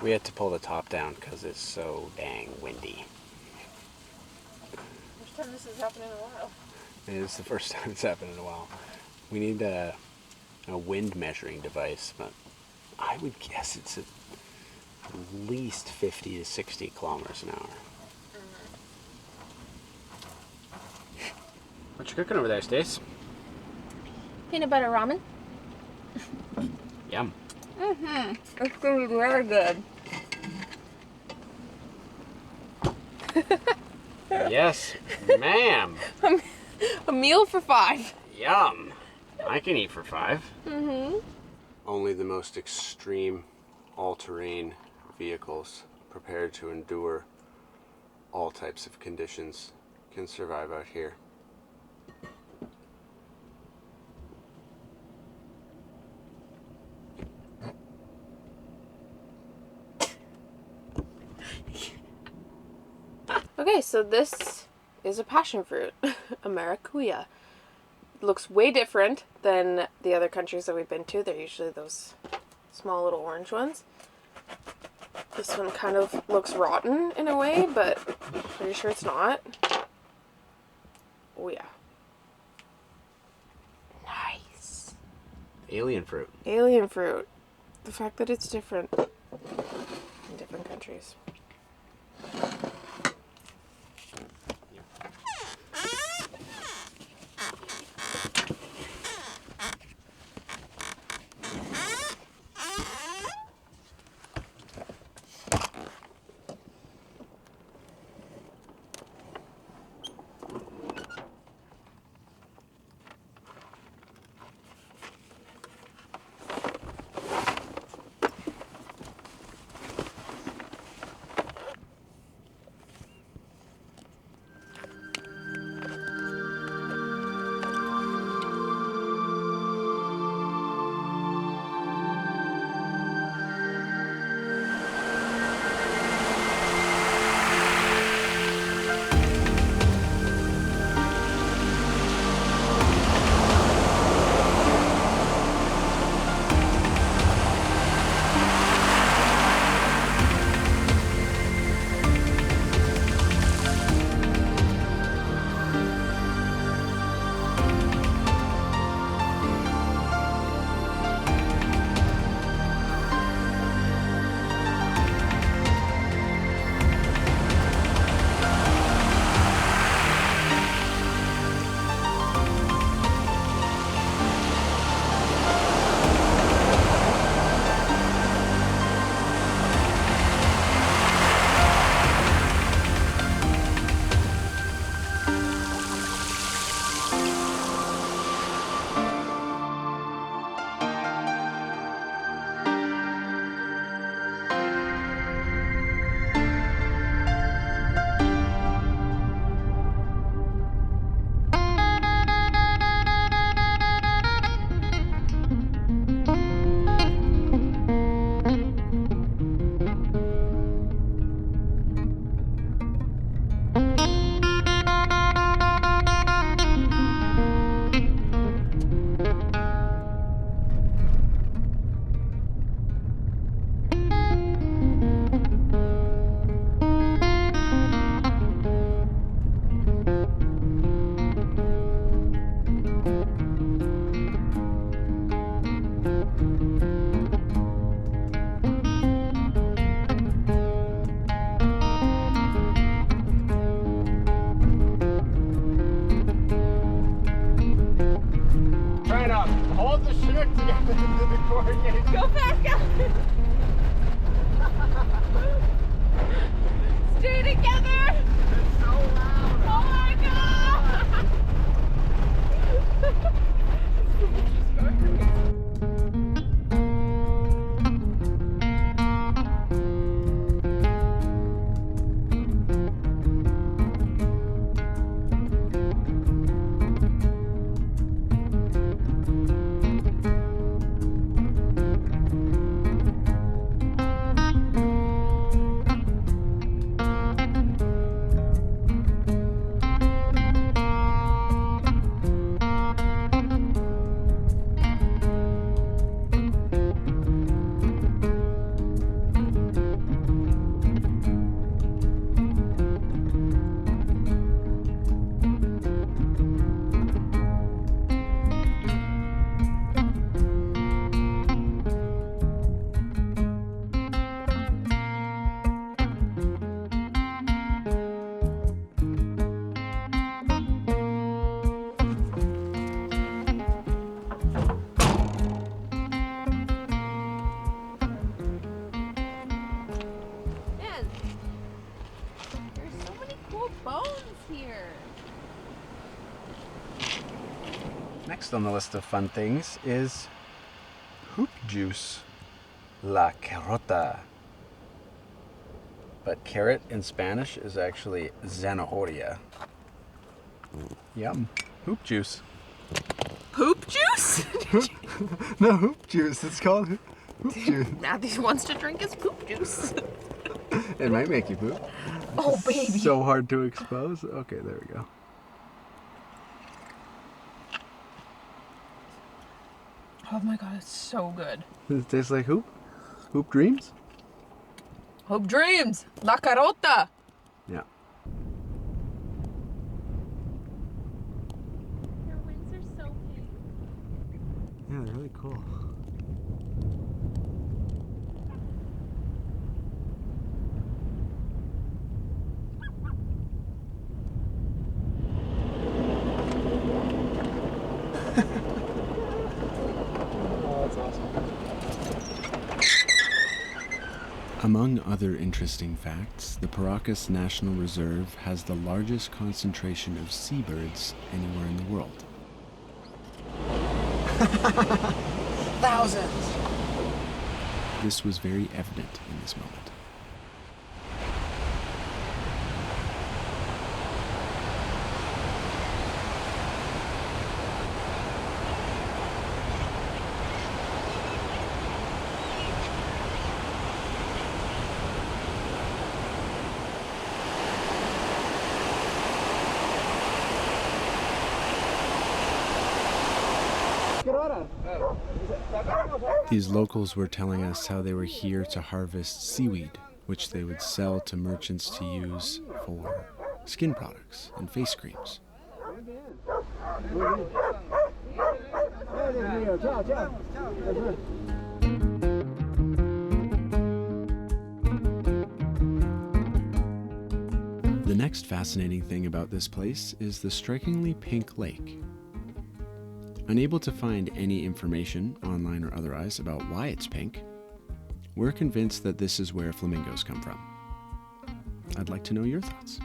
We had to pull the top down because it's so dang windy.
First time this has happened in a while.
It is the first time it's happened in a while. We need a wind measuring device, but I would guess it's at least 50 to 60 kilometers an hour. What you cooking over there, Stace?
Peanut butter ramen.
Yum.
It's gonna be very good.
Yes, ma'am.
A meal for 5.
Yum. I can eat for 5. Only the most extreme all-terrain vehicles prepared to endure all types of conditions can survive out here.
Okay, so this is a passion fruit, a maracuya. It looks way different than the other countries that we've been to. They're usually those small little orange ones. This one kind of looks rotten in a way, but I'm pretty sure it's not. Oh yeah. Nice.
Alien fruit.
Alien fruit. The fact that it's different in different countries. Go back up. Stay together.
It's so loud.
Oh my god. bones here.
Next on the list of fun things is hoop juice. La carota. But carrot in Spanish is actually zanahoria. Yum. Hoop juice.
Poop juice?
No, hoop juice. It's called hoop juice.
Matthew wants to drink his poop juice.
It might make you poop.
Oh, baby.
So hard to expose. Okay, there we go.
Oh my god, it's so good.
Does it taste like hoop? Hoop dreams?
Hope dreams. La carota.
Yeah.
Your wings are so pink.
Yeah, they're really cool. Oh, that's awesome.
Among other interesting facts, the Paracas National Reserve has the largest concentration of seabirds anywhere in the world.
Thousands!
This was very evident in this moment. These locals were telling us how they were here to harvest seaweed, which they would sell to merchants to use for skin products and face creams. The next fascinating thing about this place is the strikingly pink lake. Unable to find any information, online or otherwise, about why it's pink, we're convinced that this is where flamingos come from. I'd like to know your thoughts.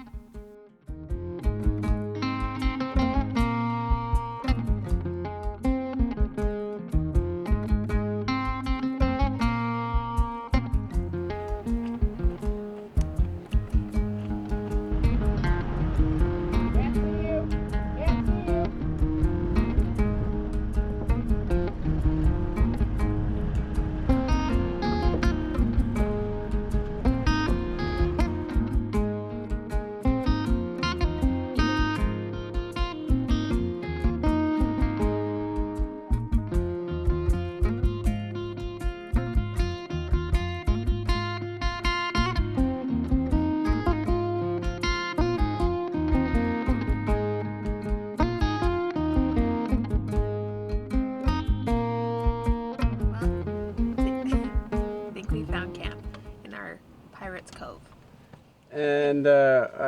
And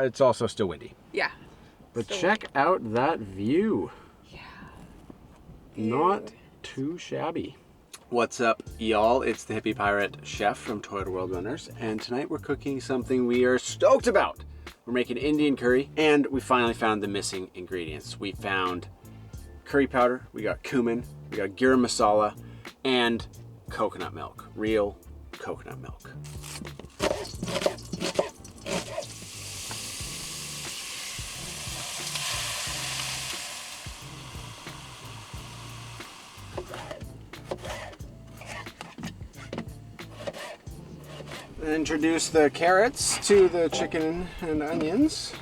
it's also still windy.
Yeah.
But
Still
check out that view.
Yeah.
Not too shabby. What's up, y'all? It's the Hippie Pirate Chef from Toyota World Runners, and tonight we're cooking something we are stoked about. We're making Indian curry, and we finally found the missing ingredients. We found curry powder, we got cumin, we got garam masala, and coconut milk. Real coconut milk. Introduce the carrots to the chicken and onions.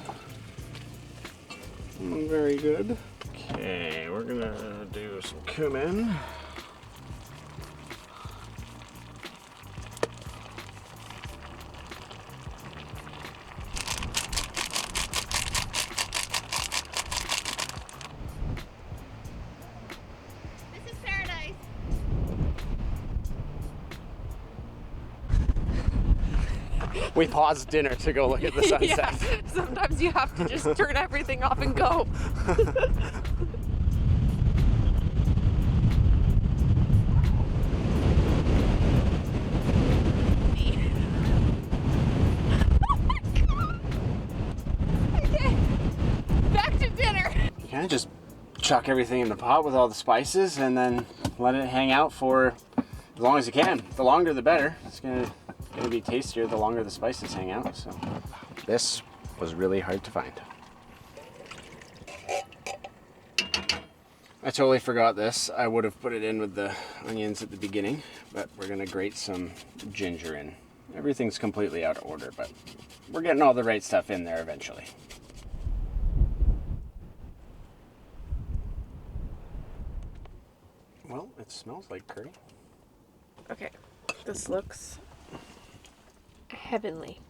Very good. Okay, we're gonna do some cumin.
This is paradise.
We paused dinner to go look at the sunset.
Yeah. Sometimes you have to just turn everything off and go.
I can't
kind of just chuck everything in the pot with all the spices and then let it hang out for as long as you can. The longer the better. It's gonna be tastier the longer the spices hang out. So this was really hard to find. I totally forgot this. I would have put it in with the onions at the beginning, but we're gonna grate some ginger in. Everything's completely out of order, but we're getting all the right stuff in there eventually. Well, it smells like curry.
Okay, this looks heavenly.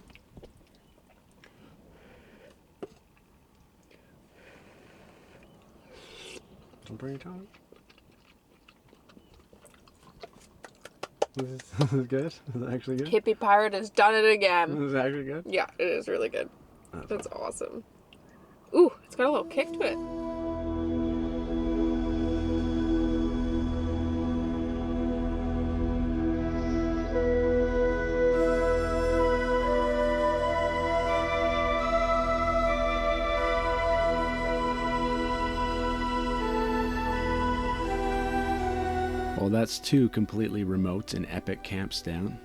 Don't bring it on. This is good? Is it actually good?
Hippie Pirate has done it again.
Is it actually good?
Yeah, it is really good. That's awesome. Ooh, it's got a little kick to it.
While that's two completely remote and epic camps down,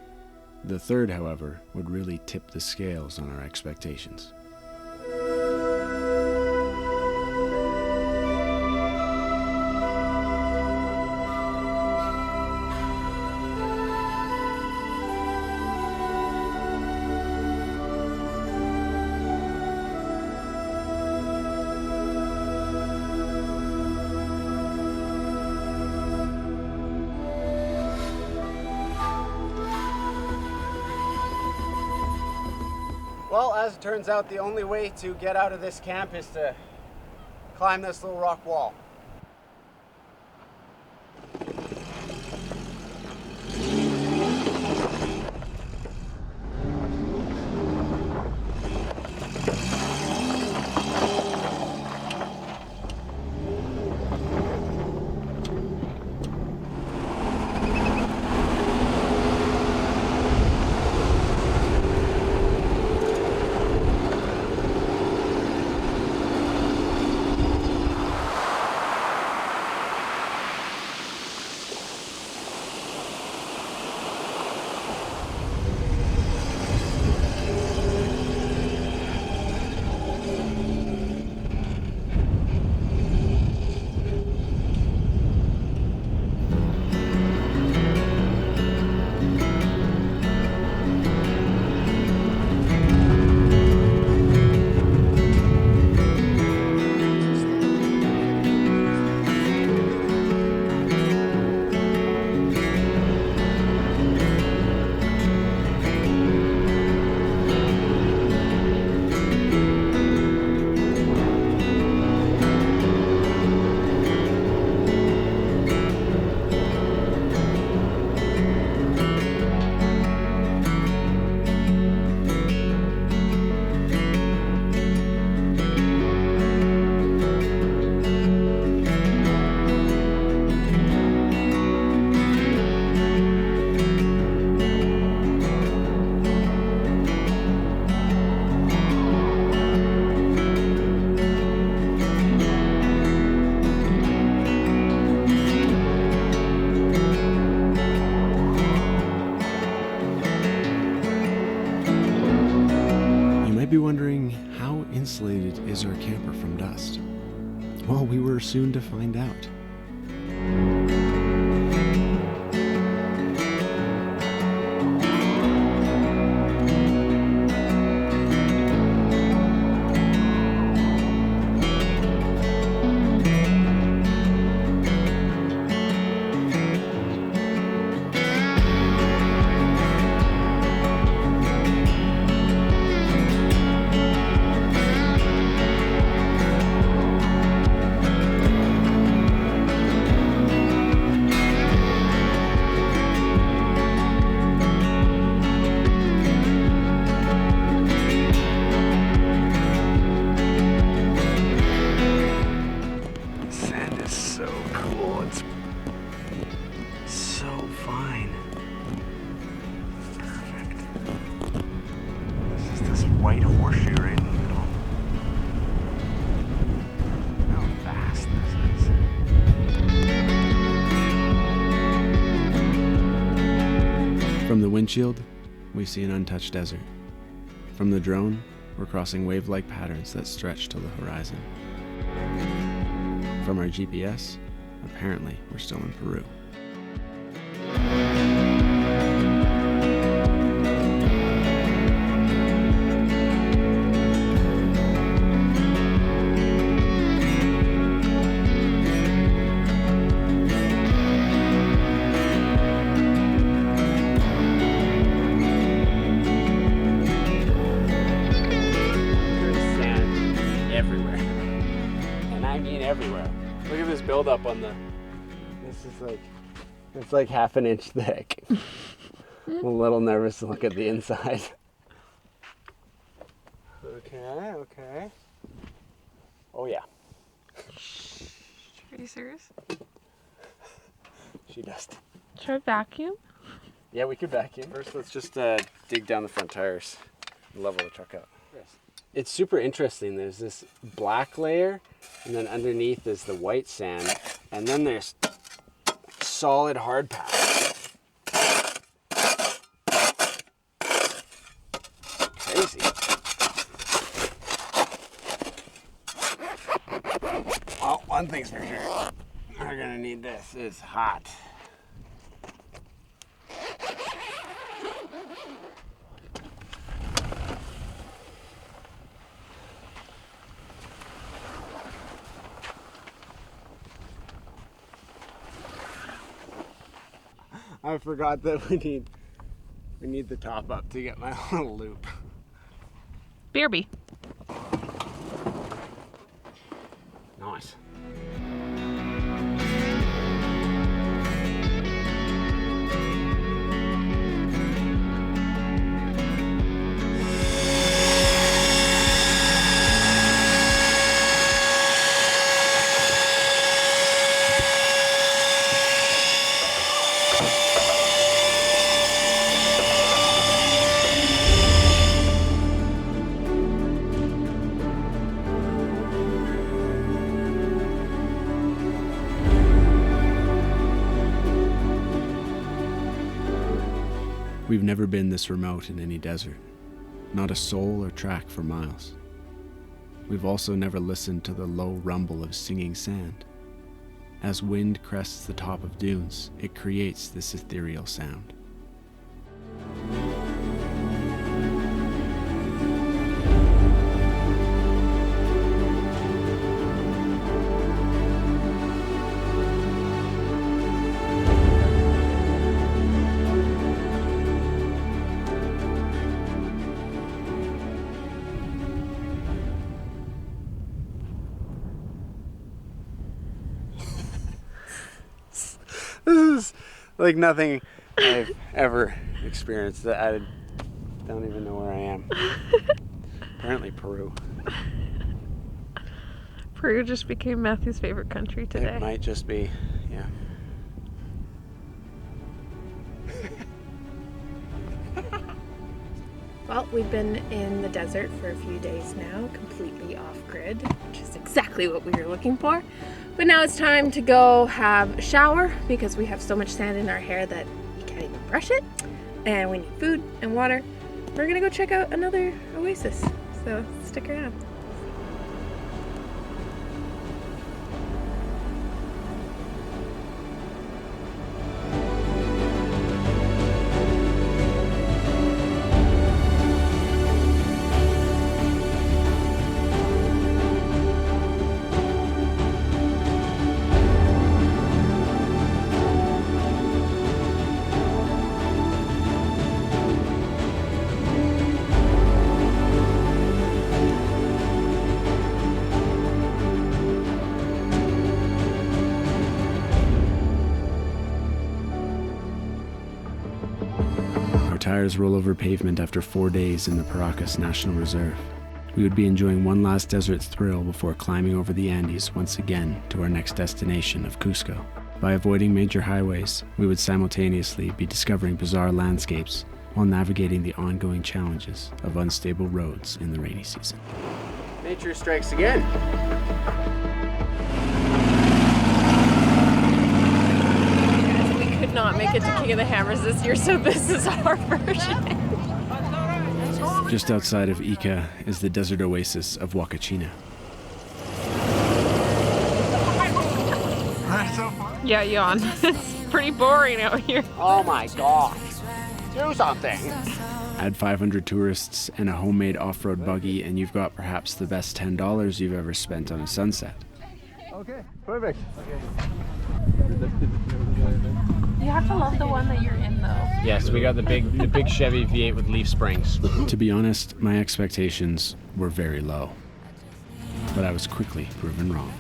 the third, however, would really tip the scales on our expectations.
Well, as it turns out, the only way to get out of this camp is to climb this little rock wall.
Be wondering, how insulated is our camper from dust? Well, we were soon to find out. windshield, we see an untouched desert. From the drone, we're crossing wave-like patterns that stretch to the horizon. From our GPS, apparently we're still in Peru.
Everywhere. Look at this buildup on the. This is like, it's like half an inch thick. I'm a little nervous to look at the inside. Okay. Oh yeah.
Are you serious?
She does.
Should I vacuum?
Yeah, we could vacuum. First, let's just dig down the front tires and level the truck up. It's super interesting. There's this black layer, and then underneath is the white sand, and then there's solid hard pack. Crazy. Well, one thing's for sure. We're gonna need this. It's hot. I forgot that we need the top up to get my little loop.
BRB.
Nice.
We've never been this remote in any desert, not a soul or track for miles. We've also never listened to the low rumble of singing sand. As wind crests the top of dunes, it creates this ethereal sound.
This is like nothing I've ever experienced. I don't even know where I am. Apparently Peru.
Peru just became Matthew's favorite country today.
It might just be, yeah.
Well, we've been in the desert for a few days now, completely off-grid, which is exactly what we were looking for. But now it's time to go have a shower because we have so much sand in our hair that you can't even brush it. And we need food and water. We're gonna go check out another oasis, so stick around.
Tires roll over pavement after 4 days in the Paracas National Reserve. We would be enjoying one last desert thrill before climbing over the Andes once again to our next destination of Cusco. By avoiding major highways, we would simultaneously be discovering bizarre landscapes while navigating the ongoing challenges of unstable roads in the rainy season.
Nature strikes again.
We could not make it to King of the Hammers this year, so this is our version.
Just outside of Ica is the desert oasis of Huacachina.
Yeah, yawn. It's pretty boring out here.
Oh my gosh. Do something.
Add 500 tourists and a homemade off-road buggy, and you've got perhaps the best $10 you've ever spent on a sunset.
Okay, perfect.
You have to love the one that you're in, though.
Yes, we got the big Chevy V8 with leaf springs.
To be honest, my expectations were very low, but I was quickly proven wrong.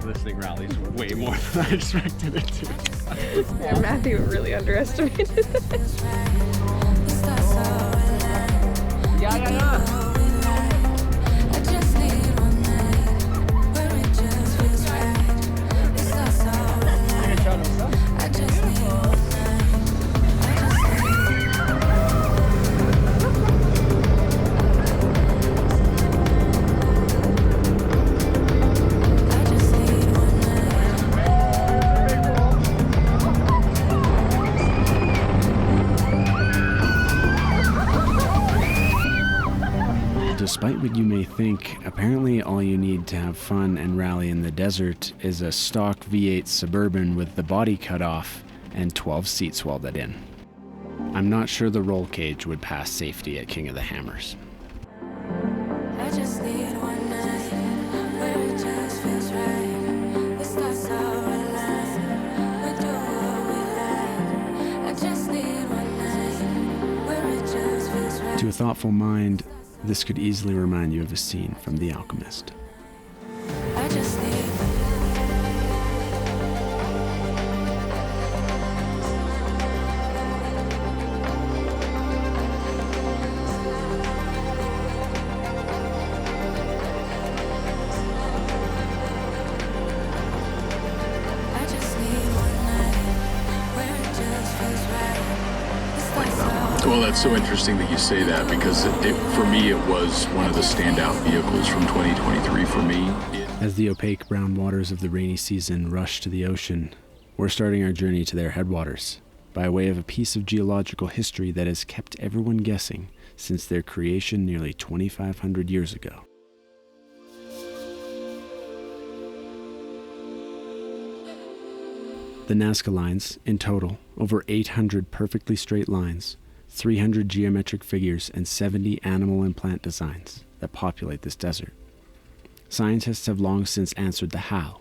This thing rallies way more than I expected it to.
Yeah, Matthew really underestimated it.
Yeah.
Despite what you may think, apparently all you need to have fun and rally in the desert is a stock V8 Suburban with the body cut off and 12 seats welded in. I'm not sure the roll cage would pass safety at King of the Hammers.
I just need one night where it just feels right. The stars are aligned. We do what we like. I just need one night where it just feels right.
To a thoughtful mind, this could easily remind you of a scene from The Alchemist.
I just need one night where it just feels right. The stars are
Well, that's so interesting that you say that because for me, it was one of the standout vehicles from 2023 for me.
As the opaque brown waters of the rainy season rush to the ocean, we're starting our journey to their headwaters by way of a piece of geological history that has kept everyone guessing since their creation nearly 2,500 years ago. The Nazca lines, in total, over 800 perfectly straight lines, 300 geometric figures, and 70 animal and plant designs that populate this desert. Scientists have long since answered the how,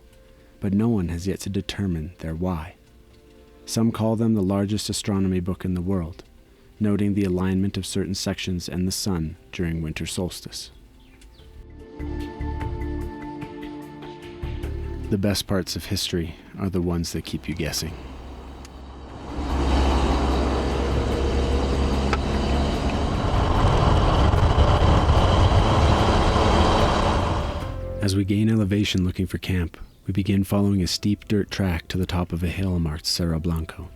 but no one has yet to determine their why. Some call them the largest astronomy book in the world, noting the alignment of certain sections and the sun during winter solstice. The best parts of history are the ones that keep you guessing. As we gain elevation looking for camp, we begin following a steep dirt track to the top of a hill marked Cerro Blanco.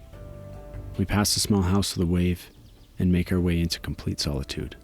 We pass a small house with a wave and make our way into complete solitude.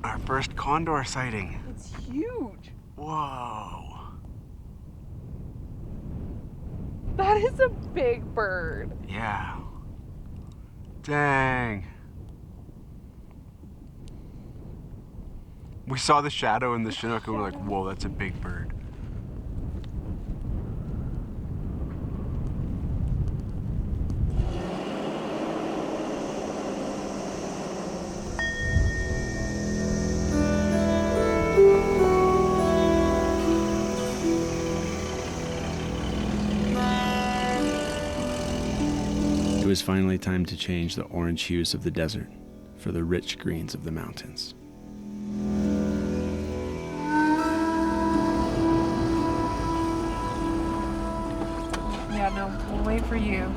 Our first condor sighting.
It's huge.
Whoa.
That is a big bird.
Yeah. Dang. We saw the shadow in the Chinook and we're like, whoa, that's a big bird. It was finally time to change the orange hues of the desert for the rich greens of the mountains.
Yeah, no, we'll wait for you.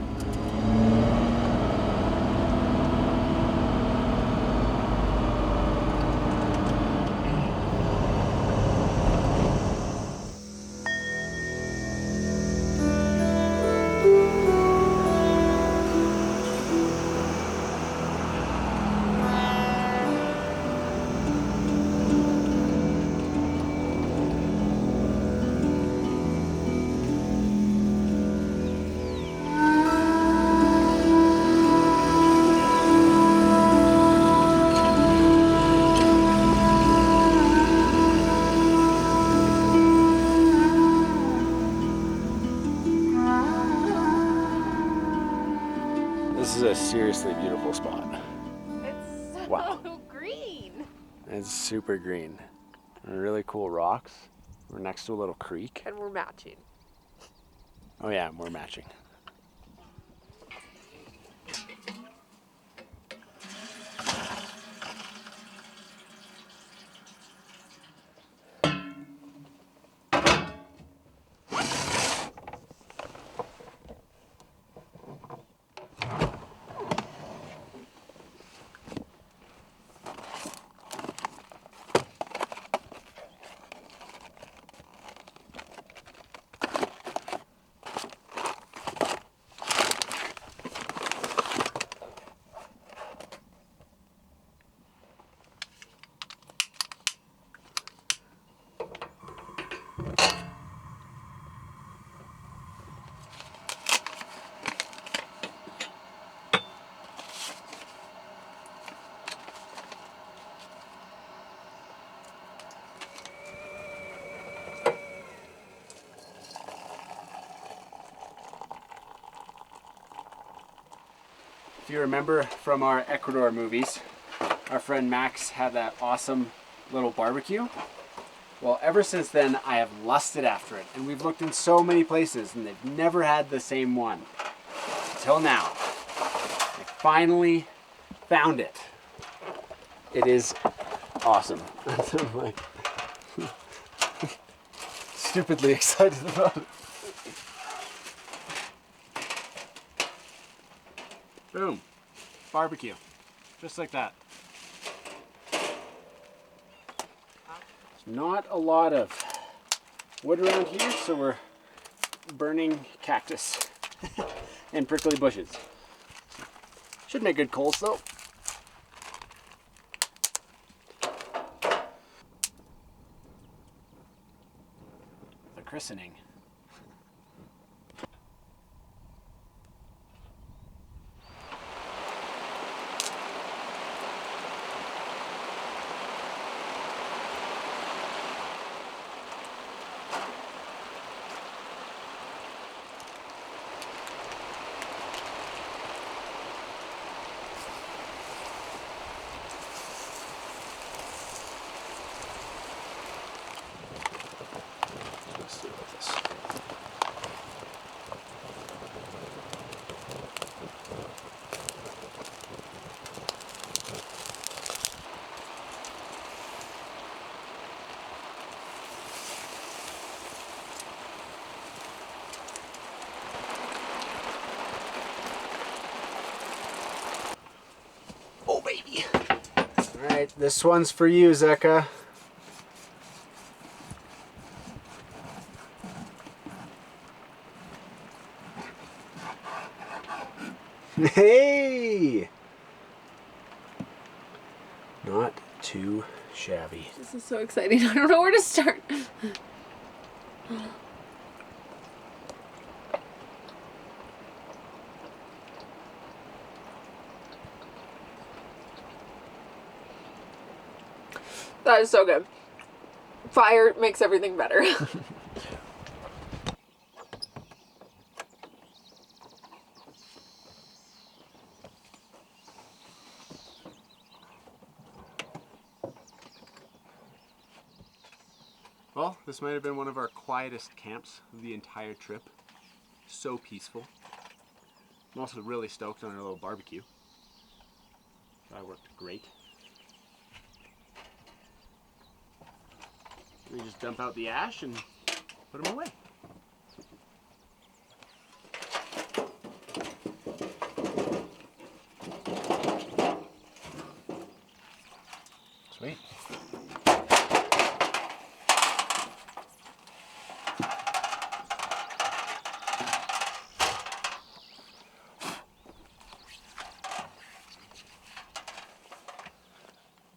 This is a seriously beautiful spot.
It's so
Wow.
green.
It's super green. And really cool rocks. We're next to a little creek.
And we're matching.
Oh yeah, we're matching. If you remember from our Ecuador movies, our friend Max had that awesome little barbecue. Well, ever since then, I have lusted after it, and we've looked in so many places, and they've never had the same one. Until now. I finally found it. It is awesome. I'm like stupidly excited about it. Boom. Barbecue. Just like that. There's not a lot of wood around here, so we're burning cactus and prickly bushes. Should make good coals though. The christening. Let's do it with this. Oh baby! All right, this one's for you, Zeka. Hey! Not too
This is so exciting. I don't know where to start. That is so good. Fire makes everything better.
Well, this might have been one of our quietest camps of the entire trip. So peaceful. I'm also really stoked on our little barbecue. That worked great. We just dump out the ash and put them away. Sweet.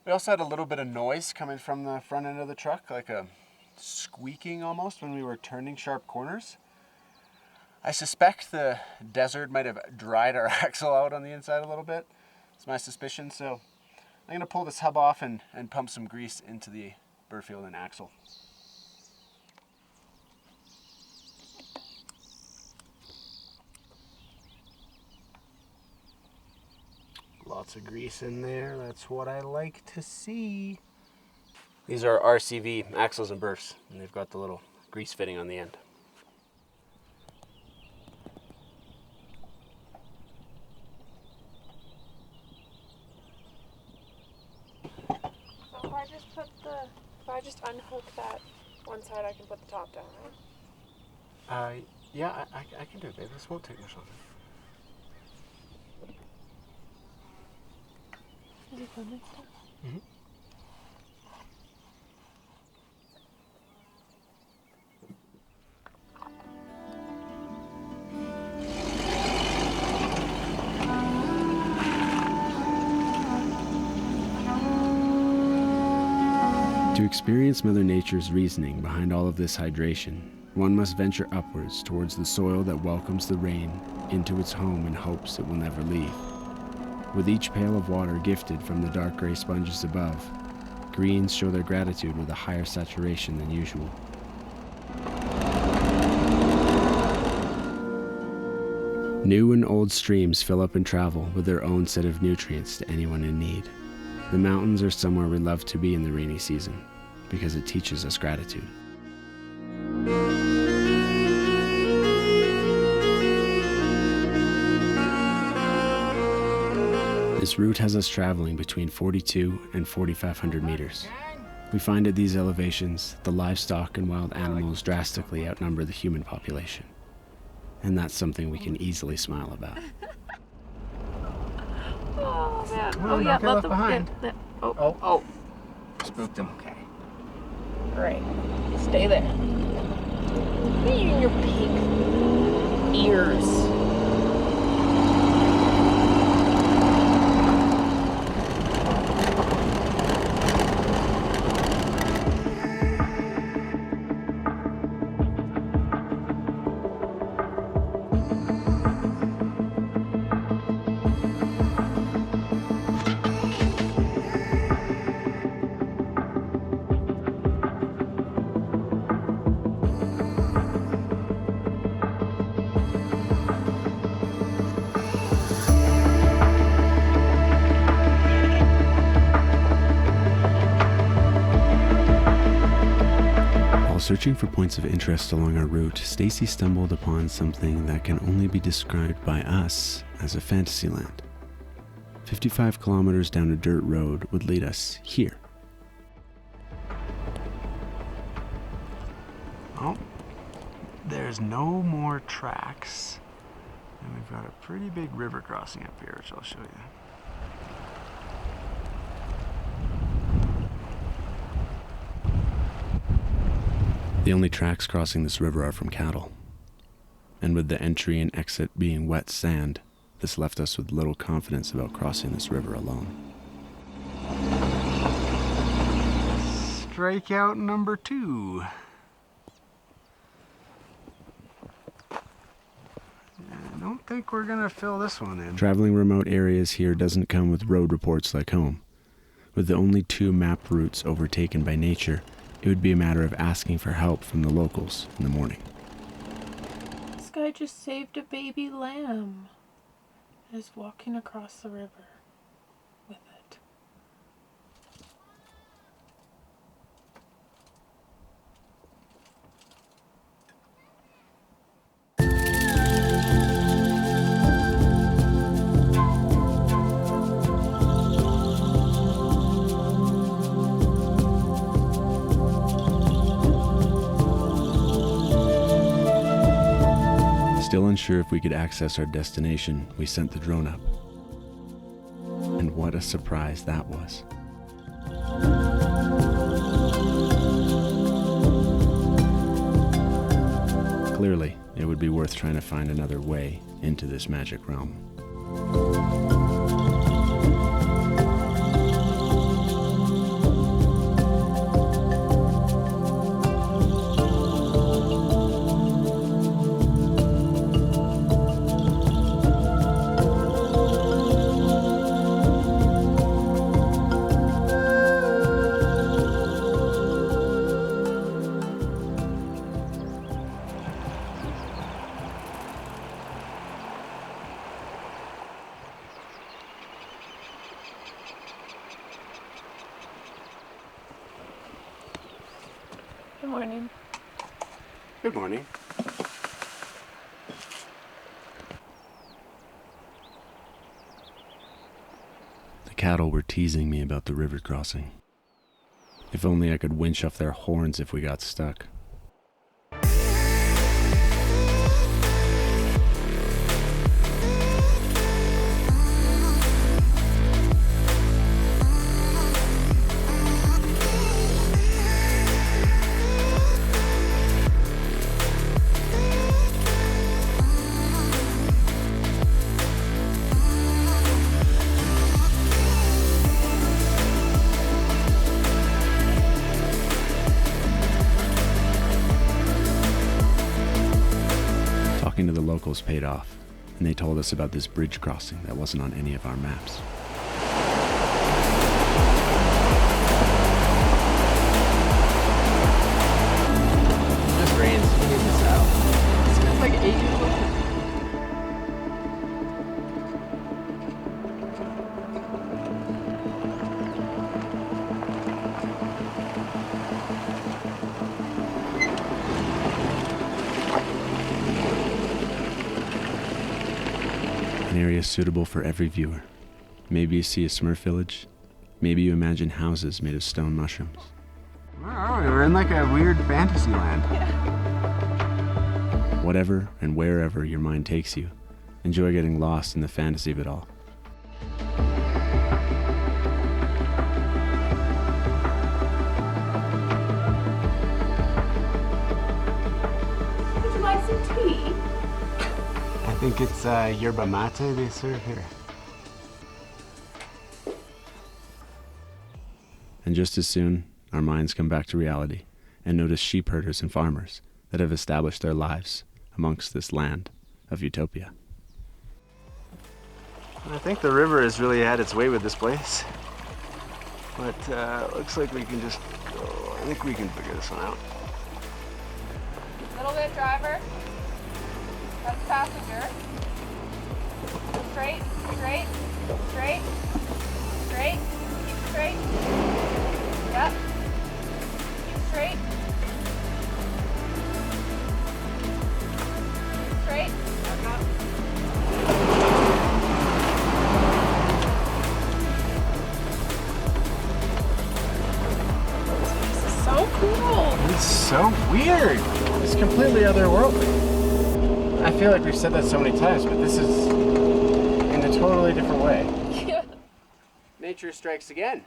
We also had a little bit of noise coming from the front end of the truck, like a squeaking almost when we were turning sharp corners. I suspect the desert might have dried our axle out on the inside a little bit. It's my suspicion, so I'm going to pull this hub off and pump some grease into the Burfield and axle. Lots of grease in there, that's what I like to see. These are RCV axles and burrs, and they've got the little grease fitting on the end.
So if I just unhook that one side, I can put the top down, right?
Yeah, I can do it, babe. This won't take much longer.
Is it filming stuff?
Mm-hmm.
To experience Mother Nature's reasoning behind all of this hydration, one must venture upwards towards the soil that welcomes the rain into its home in hopes it will never leave. With each pail of water gifted from the dark gray sponges above, greens show their gratitude with a higher saturation than usual. New and old streams fill up and travel with their own set of nutrients to anyone in need. The mountains are somewhere we love to be in the rainy season because it teaches us gratitude. This route has us traveling between 42 and 4,500 meters. We find at these elevations, the livestock and wild animals drastically outnumber the human population. And that's something we can easily smile about.
Oh man!
Well,
Oh yeah,
don't get
let
left
them.
behind.
Yeah, oh.
Spooked them. Okay.
Great. Stay there. Look at you and your pink ears.
Searching for points of interest along our route, Stacy stumbled upon something that can only be described by us as a fantasy land. 55 kilometers down a dirt road would lead us here.
Oh, there's no more tracks. And we've got a pretty big river crossing up here, which I'll show you.
The only tracks crossing this river are from cattle. And with the entry and exit being wet sand, this left us with little confidence about crossing this river alone.
Strikeout number 2. I don't think we're gonna fill this one in.
Traveling remote areas here doesn't come with road reports like home. With the only 2 map routes overtaken by nature, it would be a matter of asking for help from the locals in the morning.
This guy just saved a baby lamb. And is walking across the river with it.
Still unsure if we could access our destination, we sent the drone up. And what a surprise that was. Clearly, it would be worth trying to find another way into this magic realm.
Good morning.
Good morning.
The cattle were teasing me about the river crossing. If only I could winch off their horns if we got stuck. Talking to the locals paid off, and they told us about this bridge crossing that wasn't on any of our maps.
This rains. We need this out.
It's like 80 foot.
An area suitable for every viewer. Maybe you see a Smurf village. Maybe you imagine houses made of stone mushrooms.
Where are we? We're in like a weird fantasy land.
Whatever and wherever your mind takes you, enjoy getting lost in the fantasy of it all.
Would you like some tea?
I think it's yerba mate they serve here.
And just as soon, our minds come back to reality and notice sheep herders and farmers that have established their lives amongst this land of utopia.
I think the river has really had its way with this place. But looks like we can just go. I think we can figure this one out.
Little bit, driver. That's passenger. Straight, straight, straight, straight. Keep straight. Yep. Keep straight. Keep straight. Back up.
This is so cool.
It's so weird. It's completely otherworldly. I feel like we've said that so many times, but this is in a totally different way.
Yeah.
Nature strikes again.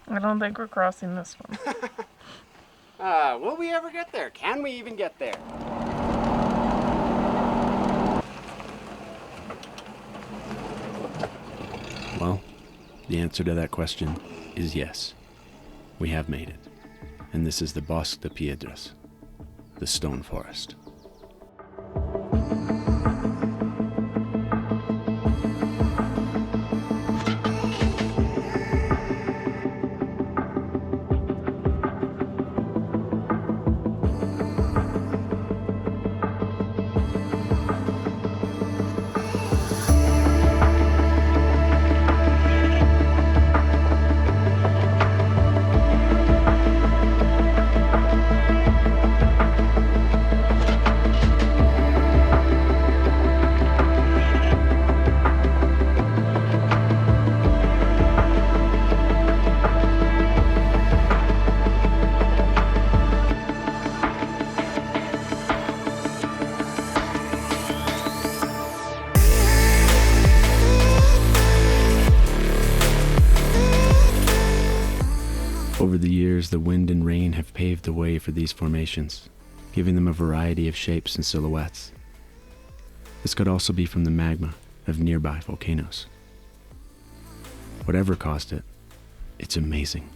I don't think we're crossing this one.
Will we ever get there? Can we even get there?
Well, the answer to that question is yes. we have made it, and this is the Bosque de Piedras, the stone forest. Over the years, the wind and rain have paved the way for these formations, giving them a variety of shapes and silhouettes. This could also be from the magma of nearby volcanoes. Whatever caused it, it's amazing.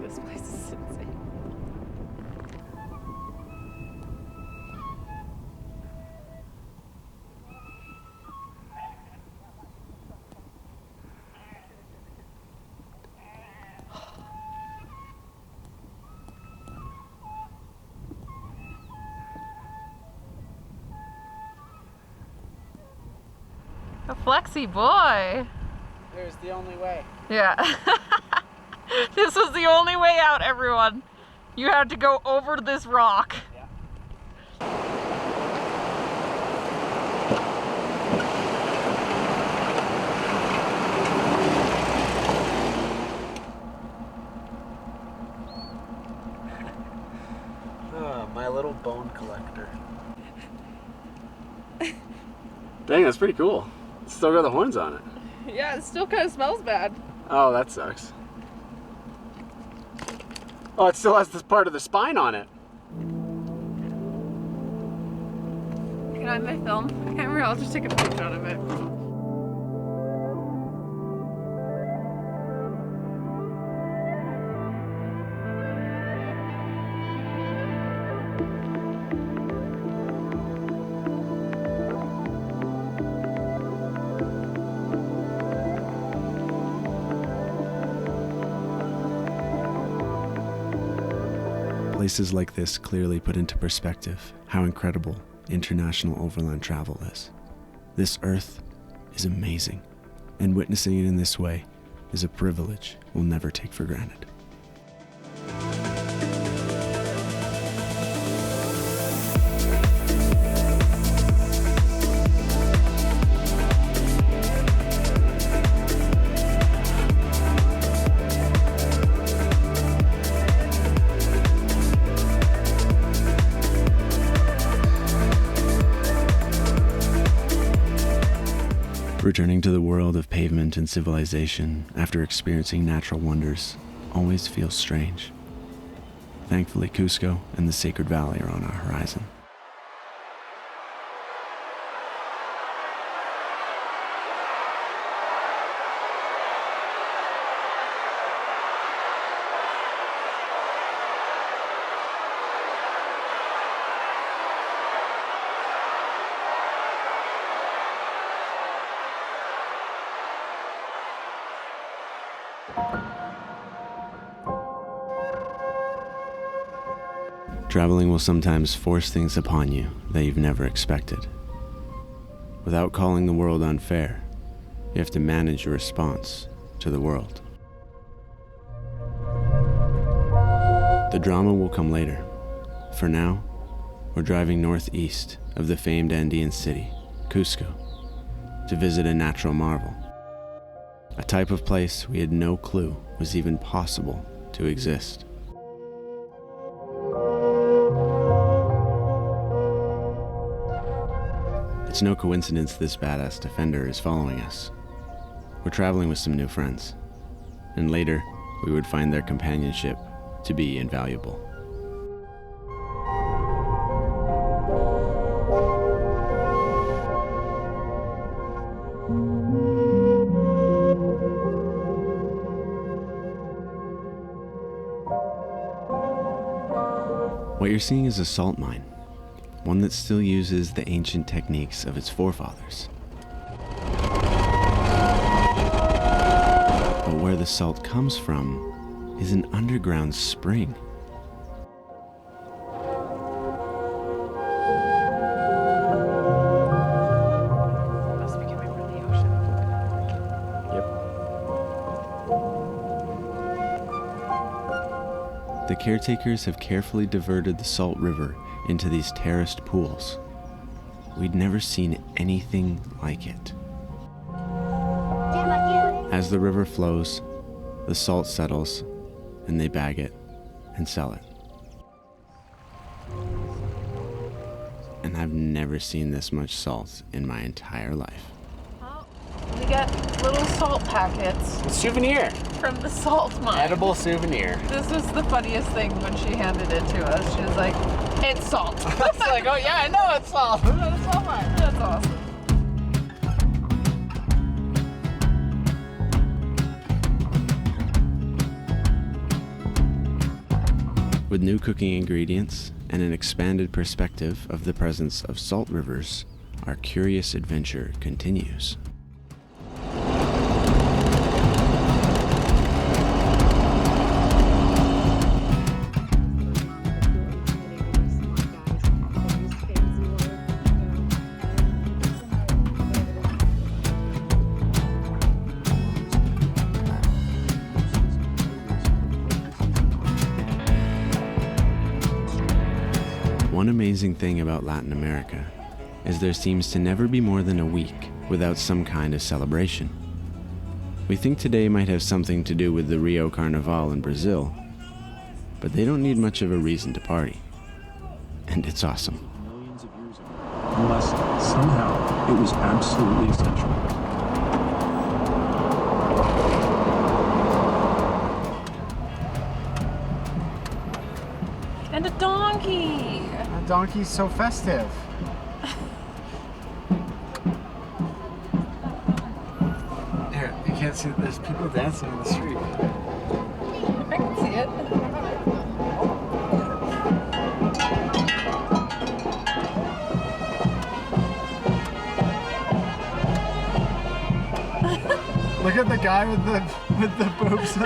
This place is insane. A flexi boy.
There's the only way.
Yeah. This was the only way out, everyone. You had to go over this rock.
Oh, my little bone collector.
Dang, that's pretty cool. It's still got the horns on it.
Yeah, it still kind of smells bad.
Oh, that sucks. Oh, it still has this part of the spine on it.
Can I have my film camera? I'll just take a picture of it.
Places like this clearly put into perspective how incredible international overland travel is. This Earth is amazing, and witnessing it in this way is a privilege we'll never take for granted. Returning to the world of pavement and civilization after experiencing natural wonders always feels strange. Thankfully, Cusco and the Sacred Valley are on our horizon. Traveling will sometimes force things upon you that you've never expected. Without calling the world unfair, you have to manage your response to the world. The drama will come later. For now, we're driving northeast of the famed Andean city, Cusco, to visit a natural marvel, a type of place we had no clue was even possible to exist. It's no coincidence this badass defender is following us. We're traveling with some new friends, and later we would find their companionship to be invaluable. What you're seeing is a salt mine, one that still uses the ancient techniques of its forefathers. But where the salt comes from is an underground spring.
Must be coming from the ocean.
The caretakers have carefully diverted the salt river into these terraced pools. We'd never seen anything like it. As the river flows, the salt settles, and they bag it and sell it. And I've never seen this much salt in my entire life.
Oh, we get little salt packets
Souvenir.
from the salt mine.
Edible souvenir.
This was the funniest thing when she handed it to us. She was like, it's salt.
It's like, oh yeah, I know it's salt. It's salt mine.
That's awesome.
With new cooking ingredients and an expanded perspective of the presence of salt rivers, our curious adventure continues. One amazing thing about Latin America is there seems to never be more than a week without some kind of celebration. We think today might have something to do with the Rio Carnival in Brazil, but they don't need much of a reason to party. And it's awesome.
Millions of years ago, unless somehow it was absolutely essential.
And a donkey.
A donkey's so festive. Here, you can't see, there's people dancing in the street.
I can see it.
Look at the guy with the boobs.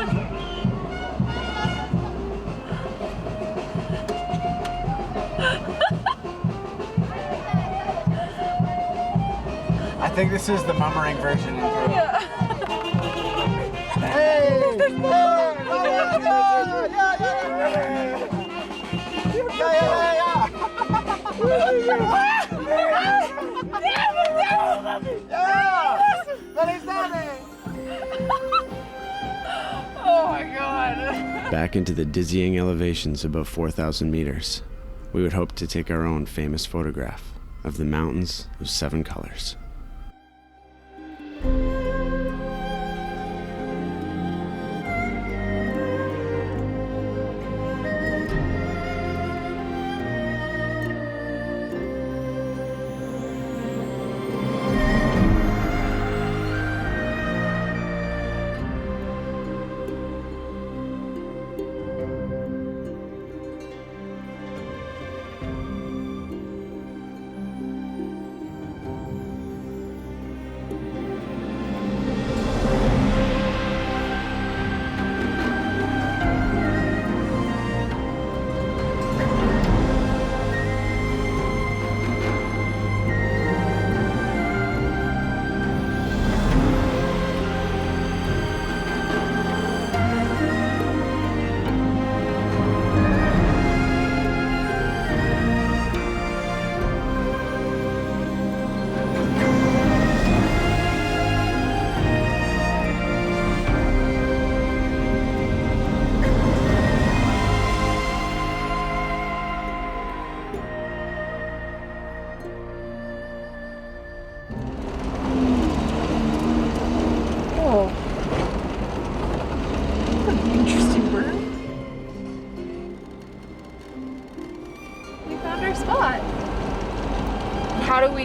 I think this is the mummering version in Peru.
Yeah.
Hey!
Oh my god.
Back into the dizzying elevations above 4,000 meters, we would hope to take our own famous photograph of the mountains of 7 colors.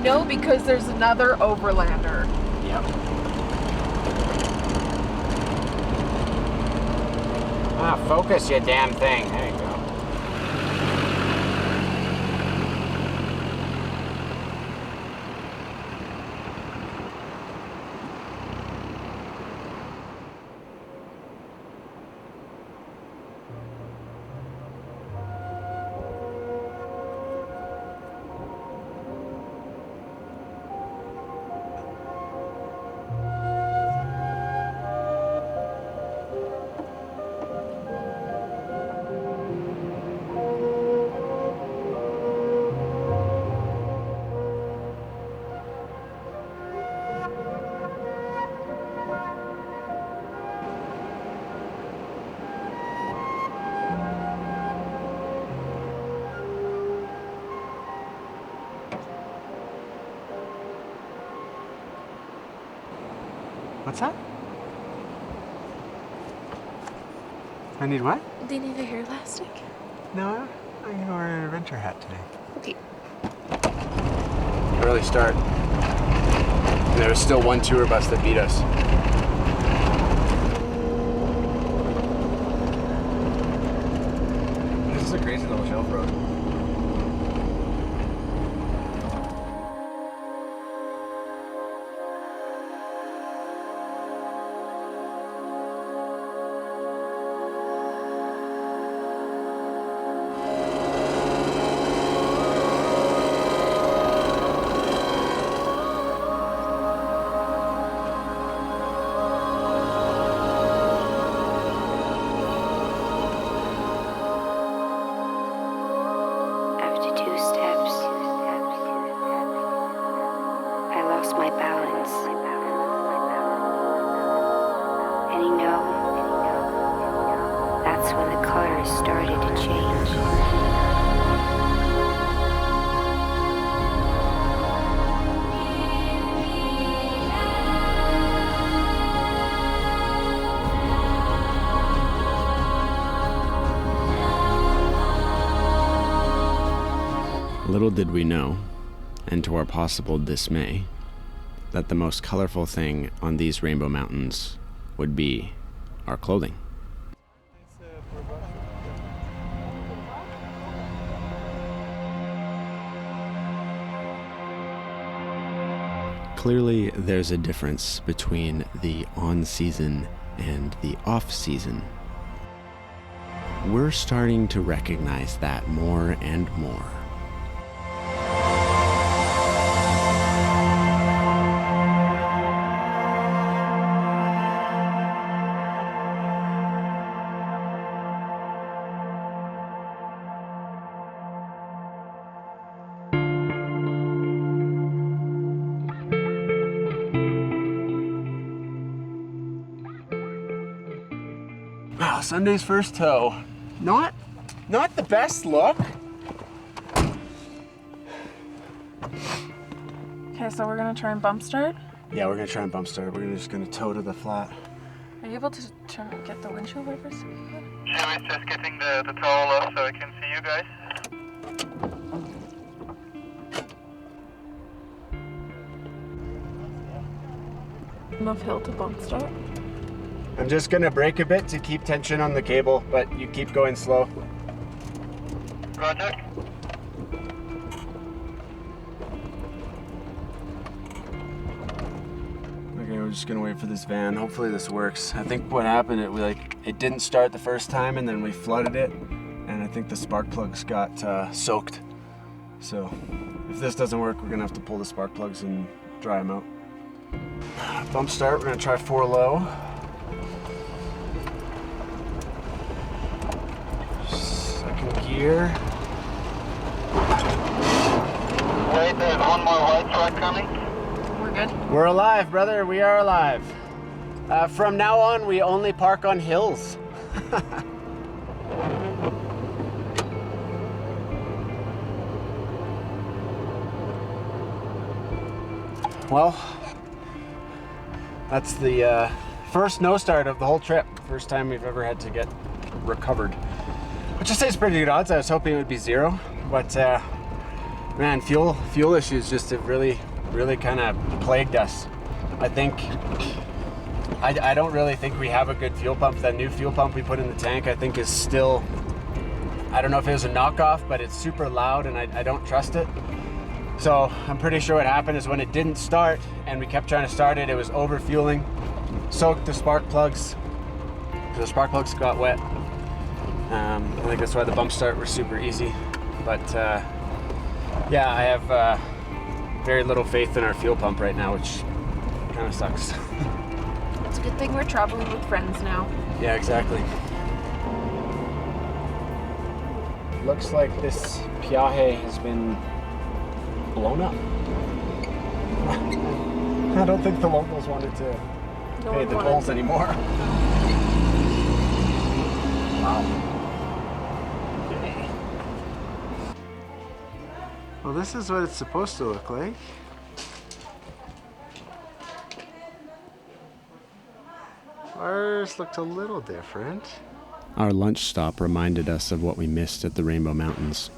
know because there's another Overlander.
Yep. Ah, focus, you damn thing. There you go. What's that? I need what?
Do you need a hair elastic?
No, I'm gonna wear an adventure hat today.
Okay.
Early start. And there was still one tour bus that beat us. This is a crazy little shelf road.
After 2 steps, I lost my balance. And you know, that's when the colors started to change.
Little did we know, and to our possible dismay, that the most colorful thing on these Rainbow Mountains would be our clothing. Clearly, there's a difference between the on-season and the off-season. We're starting to recognize that more and more.
Wow, Sunday's first tow. Not the best look.
Okay, so we're gonna try and bump start.
Yeah, we're gonna try and bump start. We're just gonna tow to the flat.
Are you able to get the windshield wipers?
She was just getting the towel off so I can see you guys.
Enough hill to bump start.
I'm just gonna brake a bit to keep tension on the cable, but you keep going slow.
Roger.
Okay, we're just gonna wait for this van. Hopefully this works. I think what happened, it didn't start the first time, and then we flooded it, and I think the spark plugs got soaked. So if this doesn't work, we're gonna have to pull the spark plugs and dry them out. Bump start, we're gonna try 4 low. Second gear.
Wait, there's one more white truck coming.
We're good.
We're alive, brother. We are alive. From now on, we only park on hills. Well, that's the first no start of the whole trip. First time we've ever had to get recovered. Which I say is pretty good odds. I was hoping it would be 0, but Man, fuel issues just have really kind of plagued us. I think, I don't really think we have a good fuel pump. That new fuel pump we put in the tank, I think is still, I don't know if it was a knockoff, but it's super loud and I don't trust it. So I'm pretty sure what happened is when it didn't start and we kept trying to start it, it was over fueling, soaked the spark plugs. The spark plugs got wet. I think that's why the bump start was super easy. But yeah, I have very little faith in our fuel pump right now, which kind of sucks.
It's a good thing we're traveling with friends now.
Yeah, exactly. Looks like this Piaje has been blown up. I don't think the locals wanted to pay the tolls anymore. Wow. Okay. Well, this is what it's supposed to look like. Ours looked a little different.
Our lunch stop reminded us of what we missed at the Rainbow Mountains.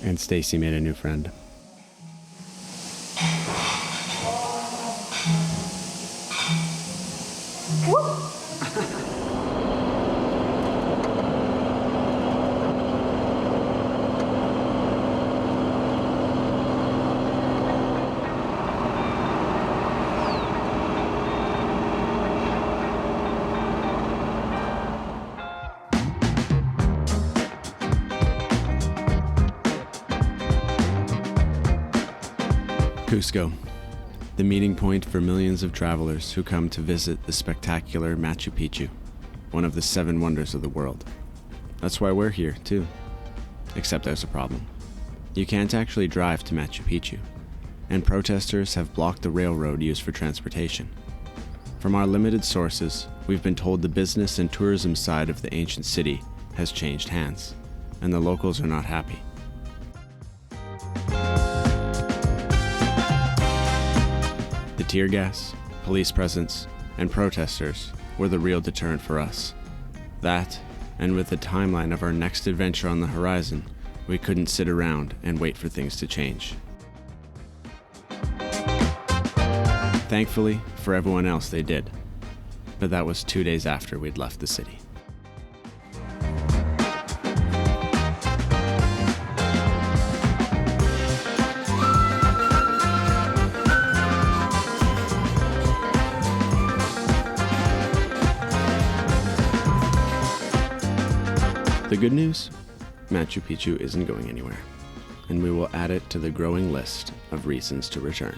And Stacy made a new friend. Cusco, the meeting point for millions of travelers who come to visit the spectacular Machu Picchu, one of the 7 wonders of the world. That's why we're here, too. Except there's a problem. You can't actually drive to Machu Picchu, and protesters have blocked the railroad used for transportation. From our limited sources, we've been told the business and tourism side of the ancient city has changed hands, and the locals are not happy. The tear gas, police presence, and protesters were the real deterrent for us. That, and with the timeline of our next adventure on the horizon, we couldn't sit around and wait for things to change. Thankfully, for everyone else they did. But that was 2 days after we'd left the city. The good news? Machu Picchu isn't going anywhere, and we will add it to the growing list of reasons to return.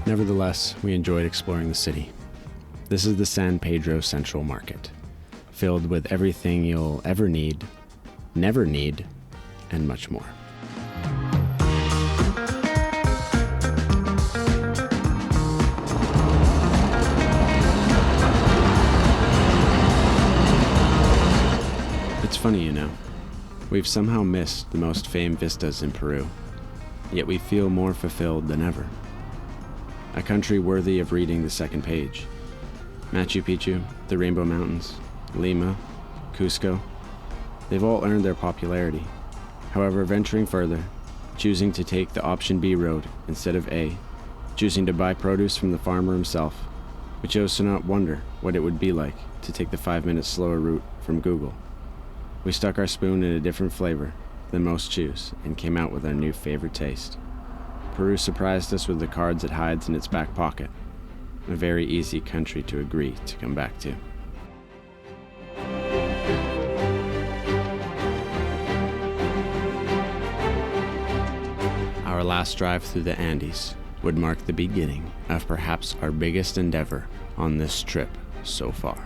Nevertheless, we enjoyed exploring the city. This is the San Pedro Central Market, filled with everything you'll ever need, never need, and much more. It's funny, you know. We've somehow missed the most famed vistas in Peru, yet we feel more fulfilled than ever. A country worthy of reading the second page. Machu Picchu, the Rainbow Mountains, Lima, Cusco, they've all earned their popularity. However, venturing further, choosing to take the option B road instead of A, choosing to buy produce from the farmer himself, we chose to not wonder what it would be like to take the 5-minute slower route from Google. We stuck our spoon in a different flavor than most choose and came out with our new favorite taste. Peru surprised us with the cards it hides in its back pocket. A very easy country to agree to come back to. Our last drive through the Andes would mark the beginning of perhaps our biggest endeavor on this trip so far.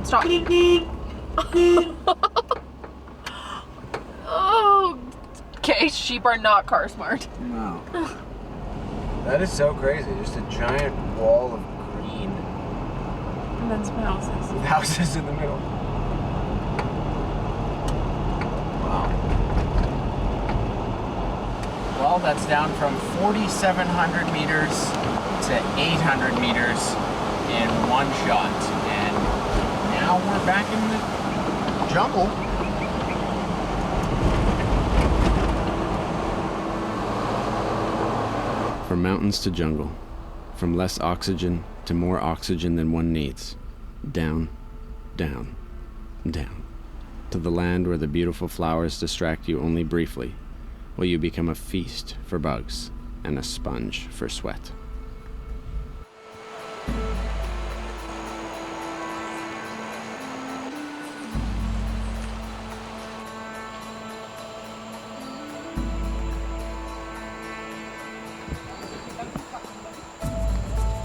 don't stop. Oh, okay, sheep are not car smart.
No. That is so crazy. Just a giant wall of green.
And then some houses.
With houses in the middle. Wow. Well, that's down from 4,700 meters to 800 meters in one shot. And now we're back in the jungle.
From mountains to jungle, from less oxygen to more oxygen than one needs, down, down, down, to the land where the beautiful flowers distract you only briefly, while you become a feast for bugs and a sponge for sweat.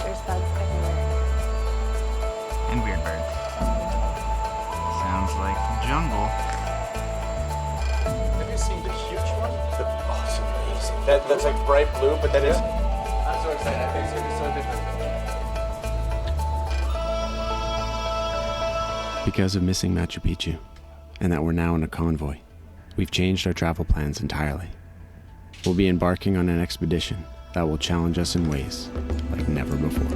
There's bugs everywhere.
And weird birds. Sounds like the jungle.
Have you seen the huge one? Oh, it's amazing.
That's like bright blue, but that is.
I'm so excited. I think it's gonna be so different.
Because of missing Machu Picchu, and that we're now in a convoy, we've changed our travel plans entirely. We'll be embarking on an expedition that will challenge us in ways like never before.